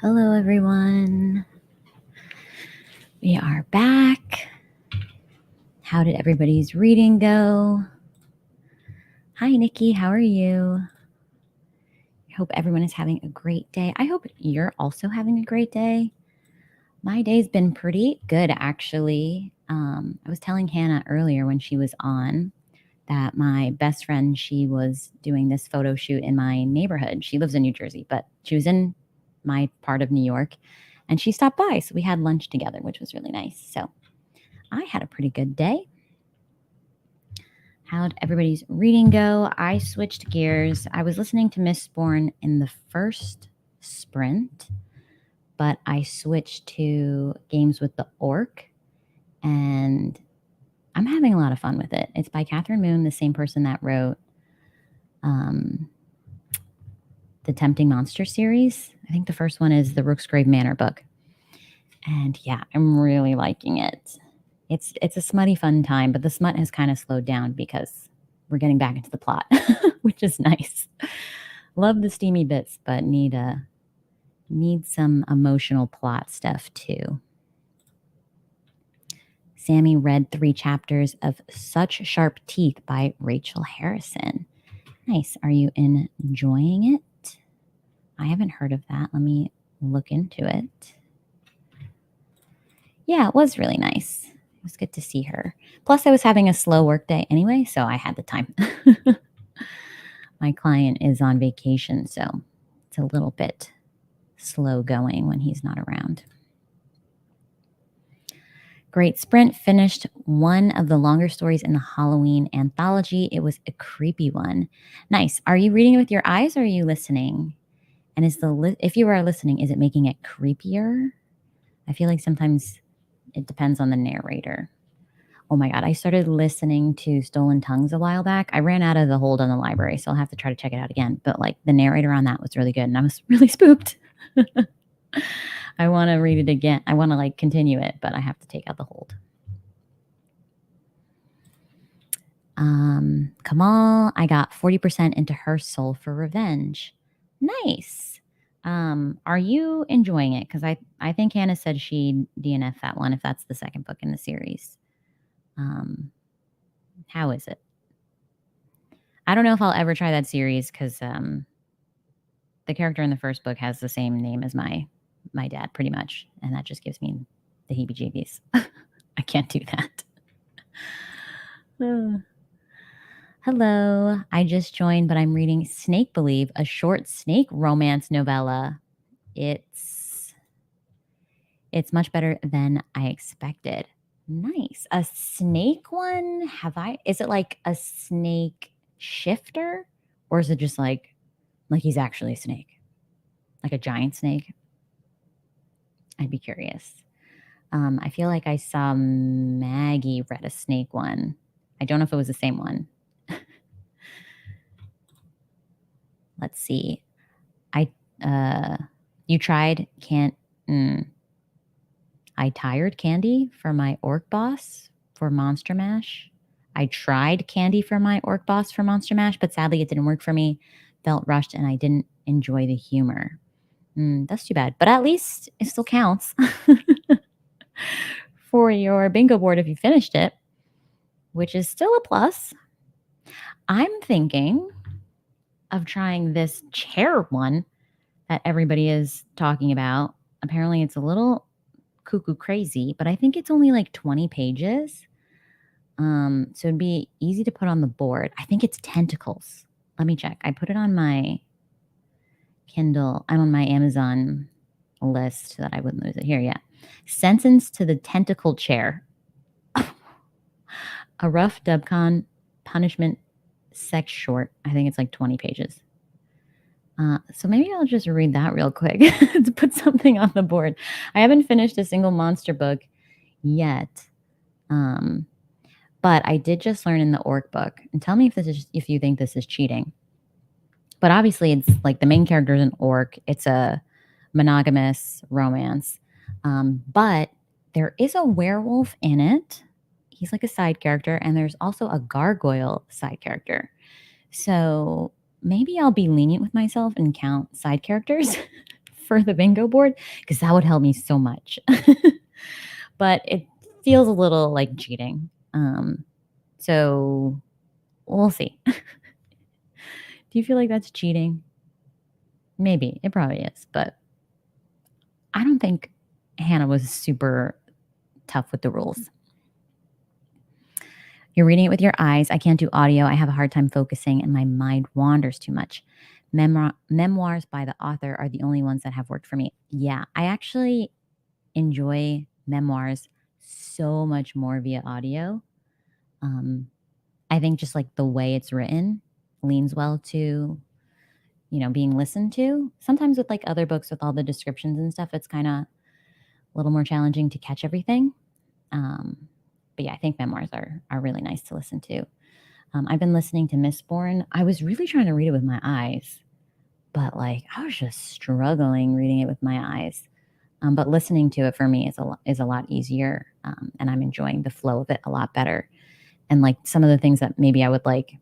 Hello, everyone. We are back. How did everybody's reading go? Hi, Nikki. How are you? I hope everyone is having a great day. I hope you're also having a great day. My day's been pretty good, actually. I was telling Hannah earlier when she was on that my best friend, she was doing this photo shoot in my neighborhood. She lives in New Jersey, but she was in my part of New York, and she stopped by. So we had lunch together, which was really nice. So I had a pretty good day. How'd everybody's reading go? I switched gears. I was listening to Mistborn in the first sprint, but I switched to Games with the Orc, and I'm having a lot of fun with it. It's by Catherine Moon, the same person that wrote the Tempting Monster series. I think the first one is the Rooksgrave Manor book. And yeah, I'm really liking it. It's a smutty fun time, but the smut has kind of slowed down because we're getting back into the plot, which is nice. Love the steamy bits, but need some emotional plot stuff too. Sammy read 3 chapters of Such Sharp Teeth by Rachel Harrison. Nice. Are you enjoying it? I haven't heard of that. Let me look into it. Yeah, it was really nice. It was good to see her. Plus, I was having a slow work day anyway, so I had the time. My client is on vacation, so it's a little bit slow going when he's not around. Great sprint. Finished one of the longer stories in the Halloween anthology. It was a creepy one. Nice. Are you reading it with your eyes or are you listening? And if you are listening, is it making it creepier? I feel like sometimes it depends on the narrator. Oh my God. I started listening to Stolen Tongues a while back. I ran out of the hold on the library, so I'll have to try to check it out again. But like the narrator on that was really good and I was really spooked. I want to read it again. I want to like continue it, but I have to take out the hold. Kamal, I got 40% into Her Soul for Revenge. Nice. Are you enjoying it? Because I think Hannah said she DNF that one, if that's the second book in the series. How is it? I don't know if I'll ever try that series because the character in the first book has the same name as my dad, pretty much, and that just gives me the heebie-jeebies. I can't do that. Hello, I just joined, but I'm reading Snake Believe, a short snake romance novella. It's much better than I expected. Nice. A snake one? Is it like a snake shifter? Or is it just like he's actually a snake? Like a giant snake? I'd be curious. I feel like I saw Maggie read a snake one. I don't know if it was the same one. Let's see. You tried I tired candy for my orc boss for Monster Mash. I tried candy for my orc boss for Monster Mash, but sadly it didn't work for me. Felt rushed and I didn't enjoy the humor. That's too bad. But at least it still counts for your bingo board if you finished it, which is still a plus. I'm thinking of trying this chair one that everybody is talking about. Apparently it's a little cuckoo crazy, but I think it's only like 20 pages. So it'd be easy to put on the board. I think it's Tentacles. Let me check. I put it on my Kindle. I'm on my Amazon list so that I wouldn't lose it. Here, yeah. Sentence to the Tentacle Chair. A rough Dubcon punishment sex short. I think it's like 20 pages. So maybe I'll just read that real quick to put something on the board. I haven't finished a single monster book yet. But I did just learn in the orc book, and tell me if you think this is cheating. But obviously it's like the main character is an orc. It's a monogamous romance. But there is a werewolf in it. He's like a side character, and there's also a gargoyle side character. So maybe I'll be lenient with myself and count side characters for the bingo board because that would help me so much. But it feels a little like cheating. So we'll see. Do you feel like that's cheating? Maybe. It probably is. But I don't think Hannah was super tough with the rules. You're reading it with your eyes. I can't do audio. I have a hard time focusing and my mind wanders too much. Memoirs by the author are the only ones that have worked for me. Yeah, I actually enjoy memoirs so much more via audio. I think just like the way it's written leans well to, being listened to. Sometimes with like other books with all the descriptions and stuff, it's kind of a little more challenging to catch everything. But yeah, I think memoirs are really nice to listen to. I've been listening to Mistborn. I was really trying to read it with my eyes, but like I was just struggling reading it with my eyes. But listening to it for me is a lot easier, and I'm enjoying the flow of it a lot better. And like some of the things that maybe I would like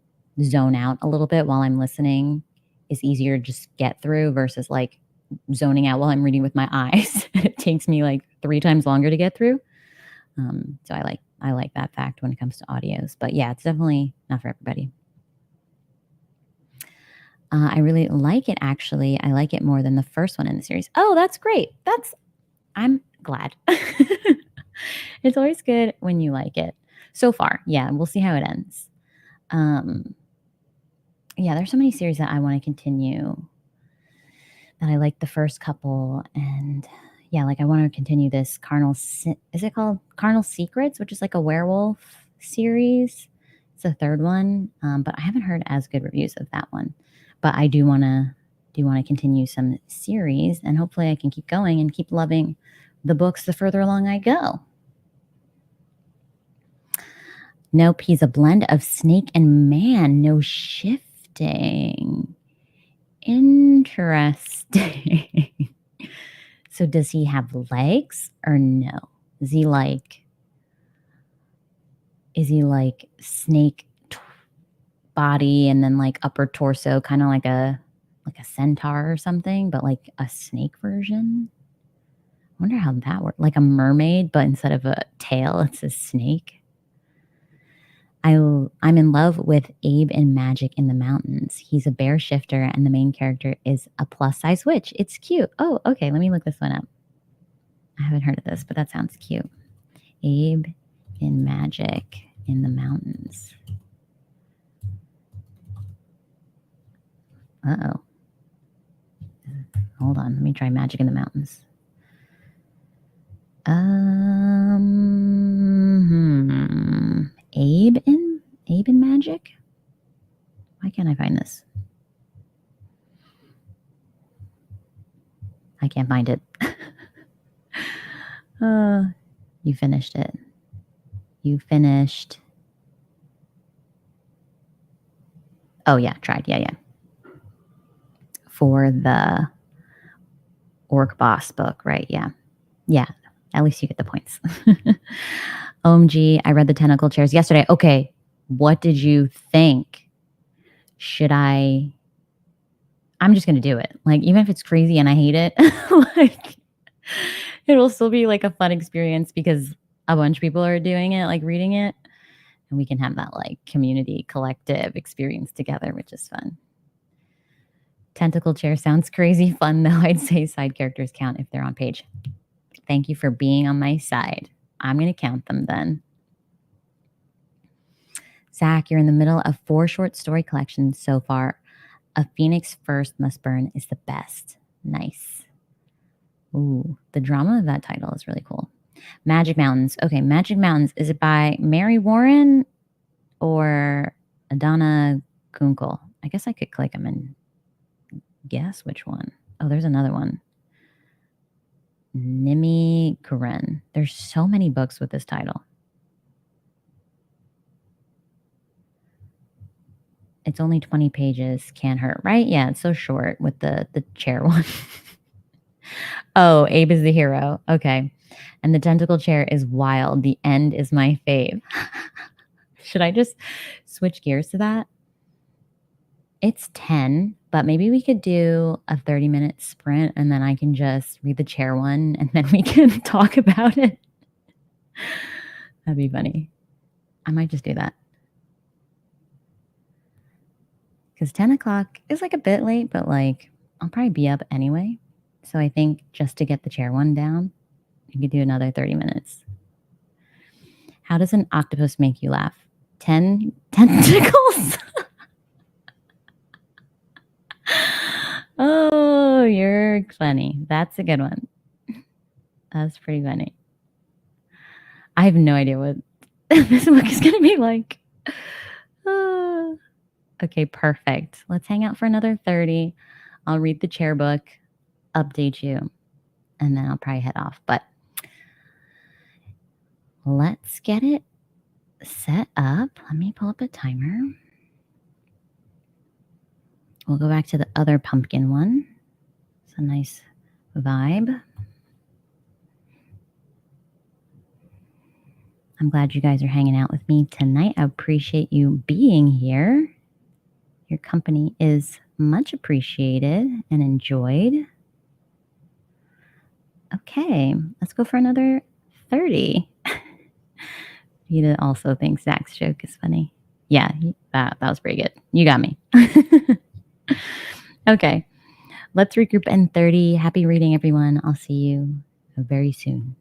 zone out a little bit while I'm listening is easier to just get through versus like zoning out while I'm reading with my eyes. It takes me like 3 times longer to get through. So I like that fact when it comes to audios. But yeah, it's definitely not for everybody. I really like it, actually. I like it more than the first one in the series. Oh, that's great. I'm glad. It's always good when you like it. So far, yeah, we'll see how it ends. Yeah, there's so many series that I want to continue that I like the first couple. And yeah, like I want to continue this is it called Carnal Secrets, which is like a werewolf series. It's the third one, but I haven't heard as good reviews of that one. But I do want to continue some series, and hopefully I can keep going and keep loving the books the further along I go. Nope, he's a blend of snake and man. No shifting. Interesting. So does he have legs or no? Is he like snake body and then like upper torso, kind of like a centaur or something, but like a snake version? I wonder how that works. Like a mermaid, but instead of a tail, it's a snake. I'm in love with Abe in Magic in the Mountains. He's a bear shifter, and the main character is a plus-size witch. It's cute. Oh, okay. Let me look this one up. I haven't heard of this, but that sounds cute. Abe in Magic in the Mountains. Uh-oh. Hold on. Let me try Magic in the Mountains. Abe in Magic? Why can't I find this? I can't find it. You finished it. You finished. Oh yeah, tried. Yeah. For the Orc Boss book, right? Yeah. At least you get the points. OMG, I read The Tentacle Chairs yesterday. Okay, what did you think? I'm just going to do it. Like, even if it's crazy and I hate it, like, it will still be like a fun experience because a bunch of people are doing it, like reading it. And we can have that like community collective experience together, which is fun. Tentacle Chair sounds crazy fun, though. I'd say side characters count if they're on page. Thank you for being on my side. I'm going to count them then. Zach, you're in the middle of 4 short story collections so far. A Phoenix First Must Burn is the best. Nice. Ooh, the drama of that title is really cool. Magic Mountains. Okay, Magic Mountains. Is it by Mary Warren or Adana Kunkel? I guess I could click them and guess which one. Oh, there's another one. Nimi Kuren. There's so many books with this title. It's only 20 pages. Can't hurt, right? Yeah, it's so short with the chair one. Oh, Abe is the hero. Okay. And the Tentacle Chair is wild. The end is my fave. Should I just switch gears to that? It's 10. But maybe we could do a 30-minute sprint and then I can just read the chair one and then we can talk about it. That'd be funny. I might just do that. Because 10 o'clock is like a bit late, but like I'll probably be up anyway. So I think just to get the chair one down, you could do another 30 minutes. How does an octopus make you laugh? 10 tentacles? Oh, you're funny. That's a good one. That's pretty funny. I have no idea what this book is going to be like. Okay, perfect. Let's hang out for another 30. I'll read the chair book, update you, and then I'll probably head off. But let's get it set up. Let me pull up a timer. We'll go back to the other pumpkin one. It's a nice vibe. I'm glad you guys are hanging out with me tonight. I appreciate you being here. Your company is much appreciated and enjoyed. Okay, let's go for another 30. Vita also thinks Zach's joke is funny. Yeah, that was pretty good. You got me. Okay, let's regroup in 30. Happy reading, everyone. I'll see you very soon.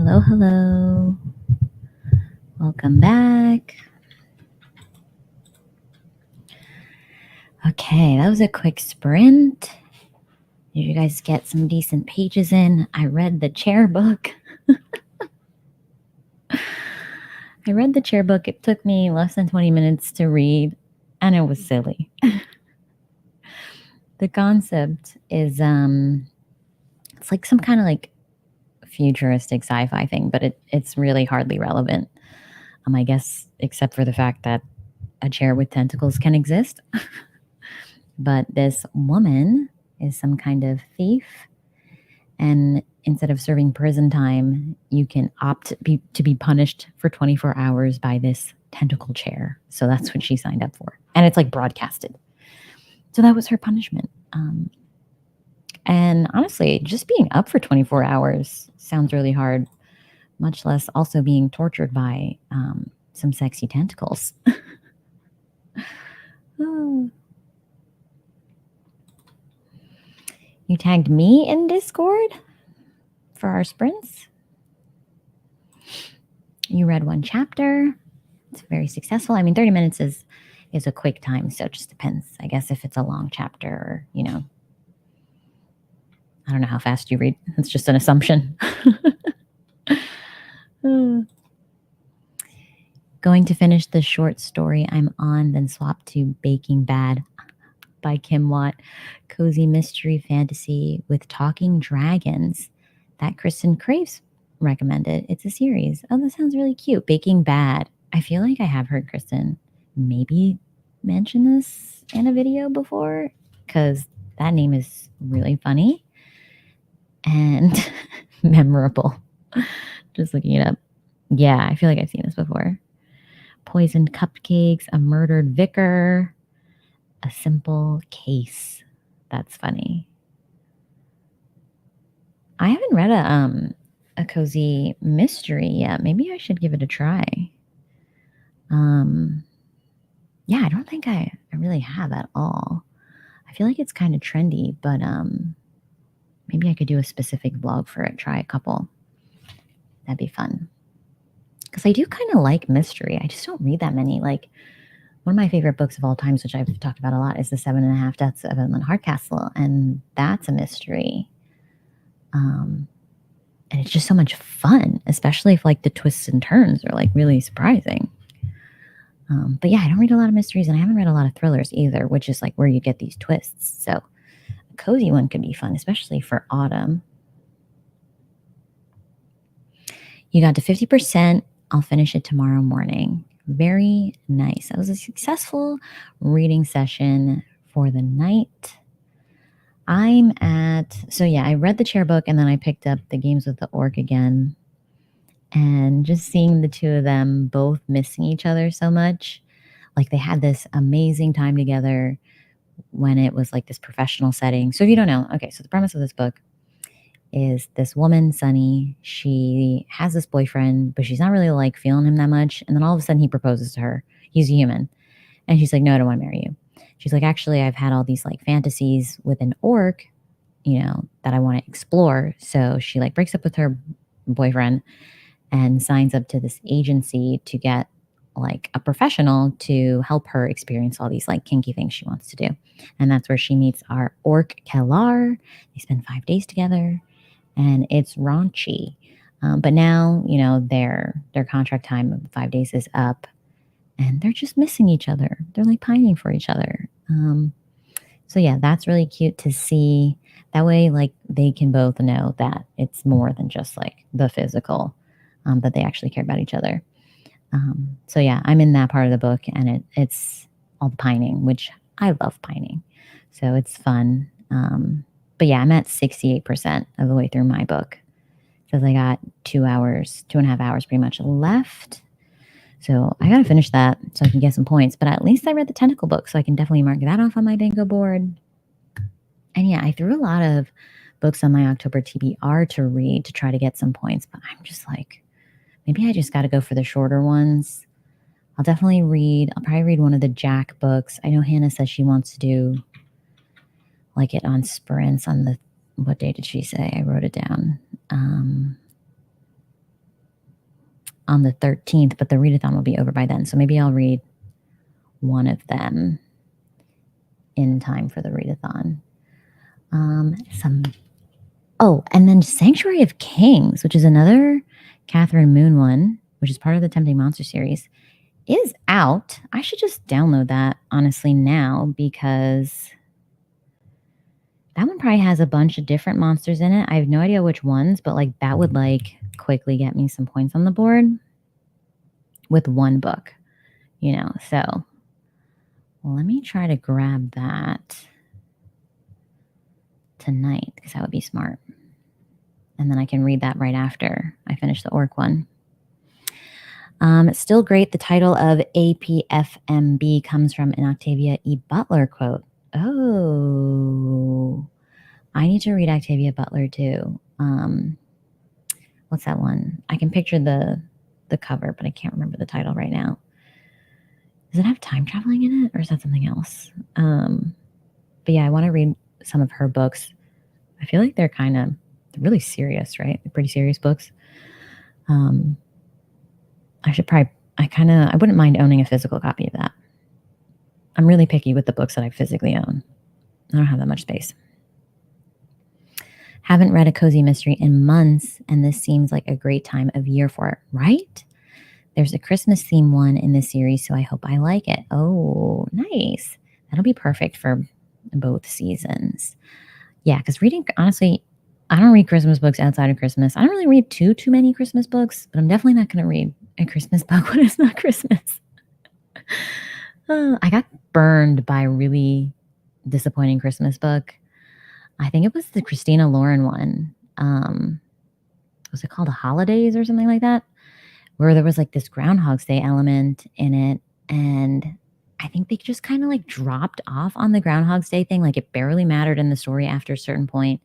Hello, hello. Welcome back. Okay, that was a quick sprint. Did you guys get some decent pages in? I read the chair book. It took me less than 20 minutes to read, and it was silly. The concept is it's like some kind of like futuristic sci-fi thing, but it's really hardly relevant. I guess except for the fact that a chair with tentacles can exist. But this woman is some kind of thief, and instead of serving prison time, you can opt to be punished for 24 hours by this tentacle chair. So that's what she signed up for, and it's like broadcasted. So that was her punishment. And honestly, just being up for 24 hours sounds really hard, much less also being tortured by some sexy tentacles. You tagged me in Discord for our sprints. You read one chapter. It's very successful. I mean, 30 minutes is a quick time, so it just depends. I guess if it's a long chapter, or, you know, I don't know how fast you read. It's just an assumption. Going to finish the short story I'm on, then swap to Baking Bad by Kim Watt. Cozy mystery fantasy with talking dragons that Kristen Craves recommended. It's a series. Oh, that sounds really cute. Baking Bad. I feel like I have heard Kristen maybe mention this in a video before, because that name is really funny and memorable. Just looking it up. Yeah, I feel like I've seen this before. Poisoned cupcakes, a murdered vicar, a simple case. That's funny. I haven't read a cozy mystery yet. Maybe I should give it a try. Yeah, I don't think I really have at all. I feel like it's kind of trendy, but maybe I could do a specific vlog for it, try a couple. That'd be fun. Because I do kind of like mystery. I just don't read that many. Like, one of my favorite books of all times, which I've talked about a lot, is The 7.5 Deaths of Evelyn Hardcastle. And that's a mystery. And it's just so much fun, especially if like the twists and turns are like really surprising. But yeah, I don't read a lot of mysteries, and I haven't read a lot of thrillers either, which is like where you get these twists. So a cozy one could be fun, especially for autumn. You got to 50%. I'll finish it tomorrow morning. Very nice. That was a successful reading session for the night. I read the chair book, and then I picked up the Games with the Orc again. And just seeing the two of them both missing each other so much. Like, they had this amazing time together when it was like this professional setting. So if you don't know, okay, so the premise of this book is this woman, Sunny, she has this boyfriend, but she's not really like feeling him that much. And then all of a sudden he proposes to her. He's human. And she's like, no, I don't want to marry you. She's like, actually, I've had all these like fantasies with an orc, you know, that I want to explore. So she like breaks up with her boyfriend and signs up to this agency to get like a professional to help her experience all these like kinky things she wants to do. And that's where she meets our orc Kellar. They spend 5 days together, and it's raunchy. But now, you know, their contract time of 5 days is up, and they're just missing each other. They're like pining for each other. So yeah, that's really cute to see. That way, like, they can both know that it's more than just like the physical, that they actually care about each other. So yeah, I'm in that part of the book, and it's all the pining, which I love pining. So it's fun. But yeah, I'm at 68% of the way through my book. So I got 2.5 hours pretty much left. So I got to finish that so I can get some points. But at least I read the tentacle book, so I can definitely mark that off on my bingo board. And yeah, I threw a lot of books on my October TBR to read to try to get some points. But I'm just like, maybe I just got to go for the shorter ones. I'll probably read one of the Jack books. I know Hannah says she wants to do like it on sprints on what day did she say? I wrote it down. on the 13th, but the readathon will be over by then. So maybe I'll read one of them in time for the readathon. And then Sanctuary of Kings, which is another Catherine Moon one, which is part of the Tempting Monster series, is out. I should just download that honestly now, because that one probably has a bunch of different monsters in it. I have no idea which ones, but like that would like quickly get me some points on the board with one book, you know. So let me try to grab that tonight, because that would be smart. And then I can read that right after I finish the Orc one. It's still great. The title of APFMB comes from an Octavia E. Butler quote. Oh, I need to read Octavia Butler too. What's that one? I can picture the cover, but I can't remember the title right now. Does it have time traveling in it, or is that something else? But yeah, I want to read some of her books. I feel like they're really serious, right? They're pretty serious books. I wouldn't mind owning a physical copy of that. I'm really picky with the books that I physically own. I don't have that much space. Haven't read a cozy mystery in months, and this seems like a great time of year for it, right? There's a Christmas theme one in this series, so I hope I like it. Oh, nice. That'll be perfect for both seasons. Yeah, because reading, honestly, I don't read Christmas books outside of Christmas. I don't really read too many Christmas books, but I'm definitely not going to read a Christmas book when it's not Christmas. I got burned by a really disappointing Christmas book. I think it was the Christina Lauren one. Was it called The Holidays or something like that? Where there was like this Groundhog's Day element in it. And I think they just kind of like dropped off on the Groundhog's Day thing. Like it barely mattered in the story after a certain point.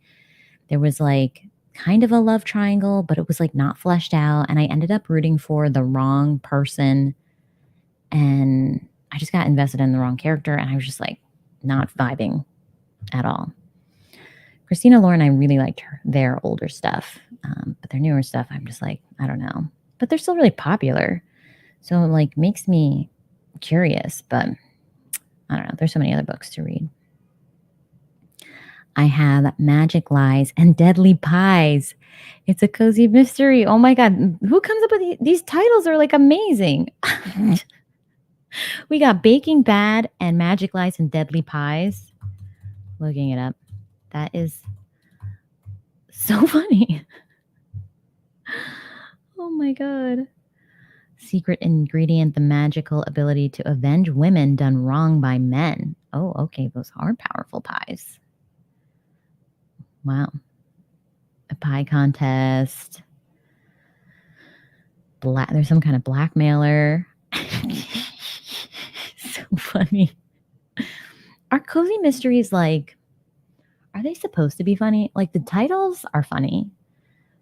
There was like kind of a love triangle, but it was like not fleshed out. And I ended up rooting for the wrong person. And I just got invested in the wrong character. And I was just like not vibing at all. Christina Lauren, I really liked their older stuff. But their newer stuff, I'm just like, I don't know. But they're still really popular. So it like makes me curious. But I don't know. There's so many other books to read. I have Magic Lies and Deadly Pies. It's a cozy mystery. Oh my God. Who comes up with these titles? Are like amazing. We got Baking Bad and Magic Lies and Deadly Pies. Looking it up. That is so funny. Oh my God. Secret ingredient, the magical ability to avenge women done wrong by men. Oh, okay. Those are powerful pies. Wow. A pie contest. There's some kind of blackmailer. So funny. Are cozy mysteries like, are they supposed to be funny? Like the titles are funny.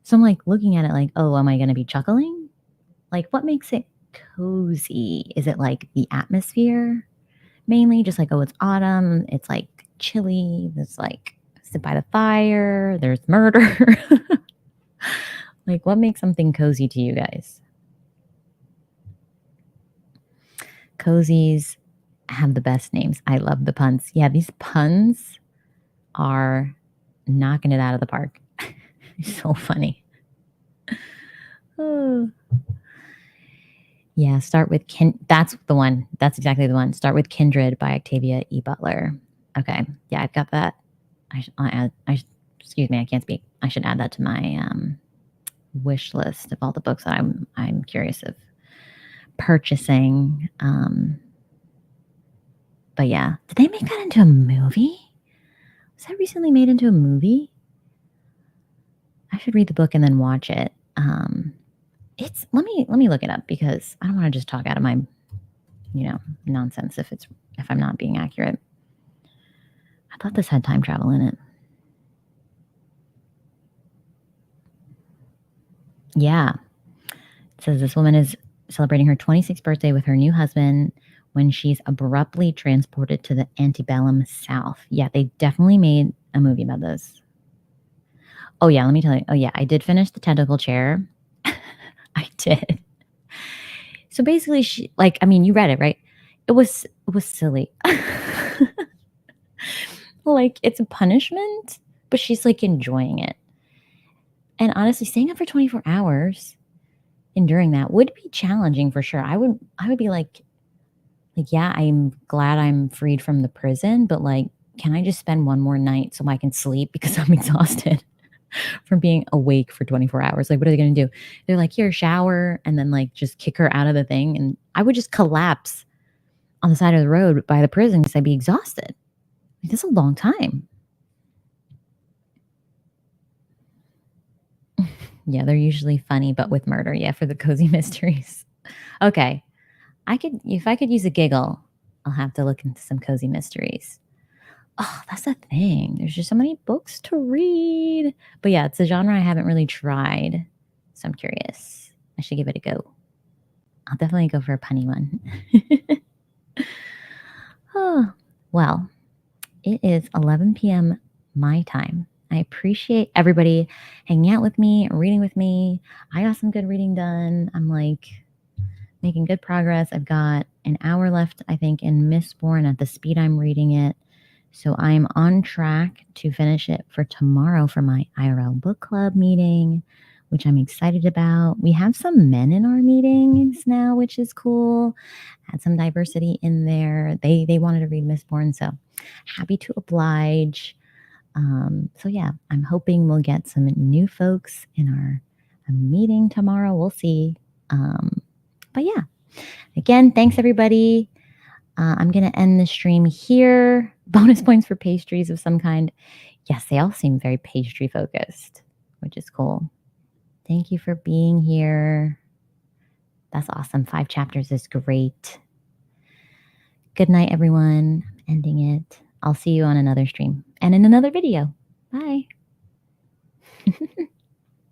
So I'm like looking at it like, oh, am I going to be chuckling? Like what makes it cozy? Is it like the atmosphere? Mainly just like, oh, it's autumn. It's like chilly. There's like sit by the fire. There's murder. Like what makes something cozy to you guys? Cozies have the best names. I love the puns. Yeah, these puns are knocking it out of the park. So funny. Oh. Yeah, start with that's the one. That's exactly the one. Start with Kindred by Octavia E. Butler. Okay. Yeah, I've got that. Excuse me, I can't speak. I should add that to my wish list of all the books that I'm curious of purchasing. But yeah, did they make that into a movie? Was that recently made into a movie? I should read the book and then watch it. Let me look it up, because I don't want to just talk out of my, nonsense if I'm not being accurate. I thought this had time travel in it. Yeah. It says this woman is celebrating her 26th birthday with her new husband when she's abruptly transported to the antebellum South. Yeah, they definitely made a movie about this. Oh, yeah, let me tell you. Oh, yeah, I did finish The Tentacle Chair. I did. So basically, she like, I mean, you read it, right? It was silly. Like, it's a punishment, but she's like enjoying it. And honestly, staying up for 24 hours, enduring that would be challenging for sure. I would be like, yeah, I'm glad I'm freed from the prison, but like, can I just spend one more night so I can sleep because I'm exhausted from being awake for 24 hours? Like, what are they going to do? They're like, here, shower, and then like just kick her out of the thing. And I would just collapse on the side of the road by the prison because I'd be exhausted. Like, that's a long time. Yeah, they're usually funny, but with murder. Yeah, for the cozy mysteries. Okay. If I could use a giggle, I'll have to look into some cozy mysteries. Oh, that's the thing. There's just so many books to read. But yeah, it's a genre I haven't really tried. So I'm curious. I should give it a go. I'll definitely go for a punny one. Oh, well, it is 11 p.m. my time. I appreciate everybody hanging out with me, reading with me. I got some good reading done. I'm like making good progress. I've got an hour left, I think, in Mistborn at the speed I'm reading it. So I'm on track to finish it for tomorrow for my IRL book club meeting, which I'm excited about. We have some men in our meetings now, which is cool. Had some diversity in there. They wanted to read Mistborn, so happy to oblige. So yeah, I'm hoping we'll get some new folks in our meeting tomorrow. We'll see. But yeah, again, thanks everybody. I'm going to end the stream here. Bonus points for pastries of some kind. Yes, they all seem very pastry focused, which is cool. Thank you for being here. That's awesome. 5 chapters is great. Good night, everyone. I'm ending it. I'll see you on another stream and in another video. Bye.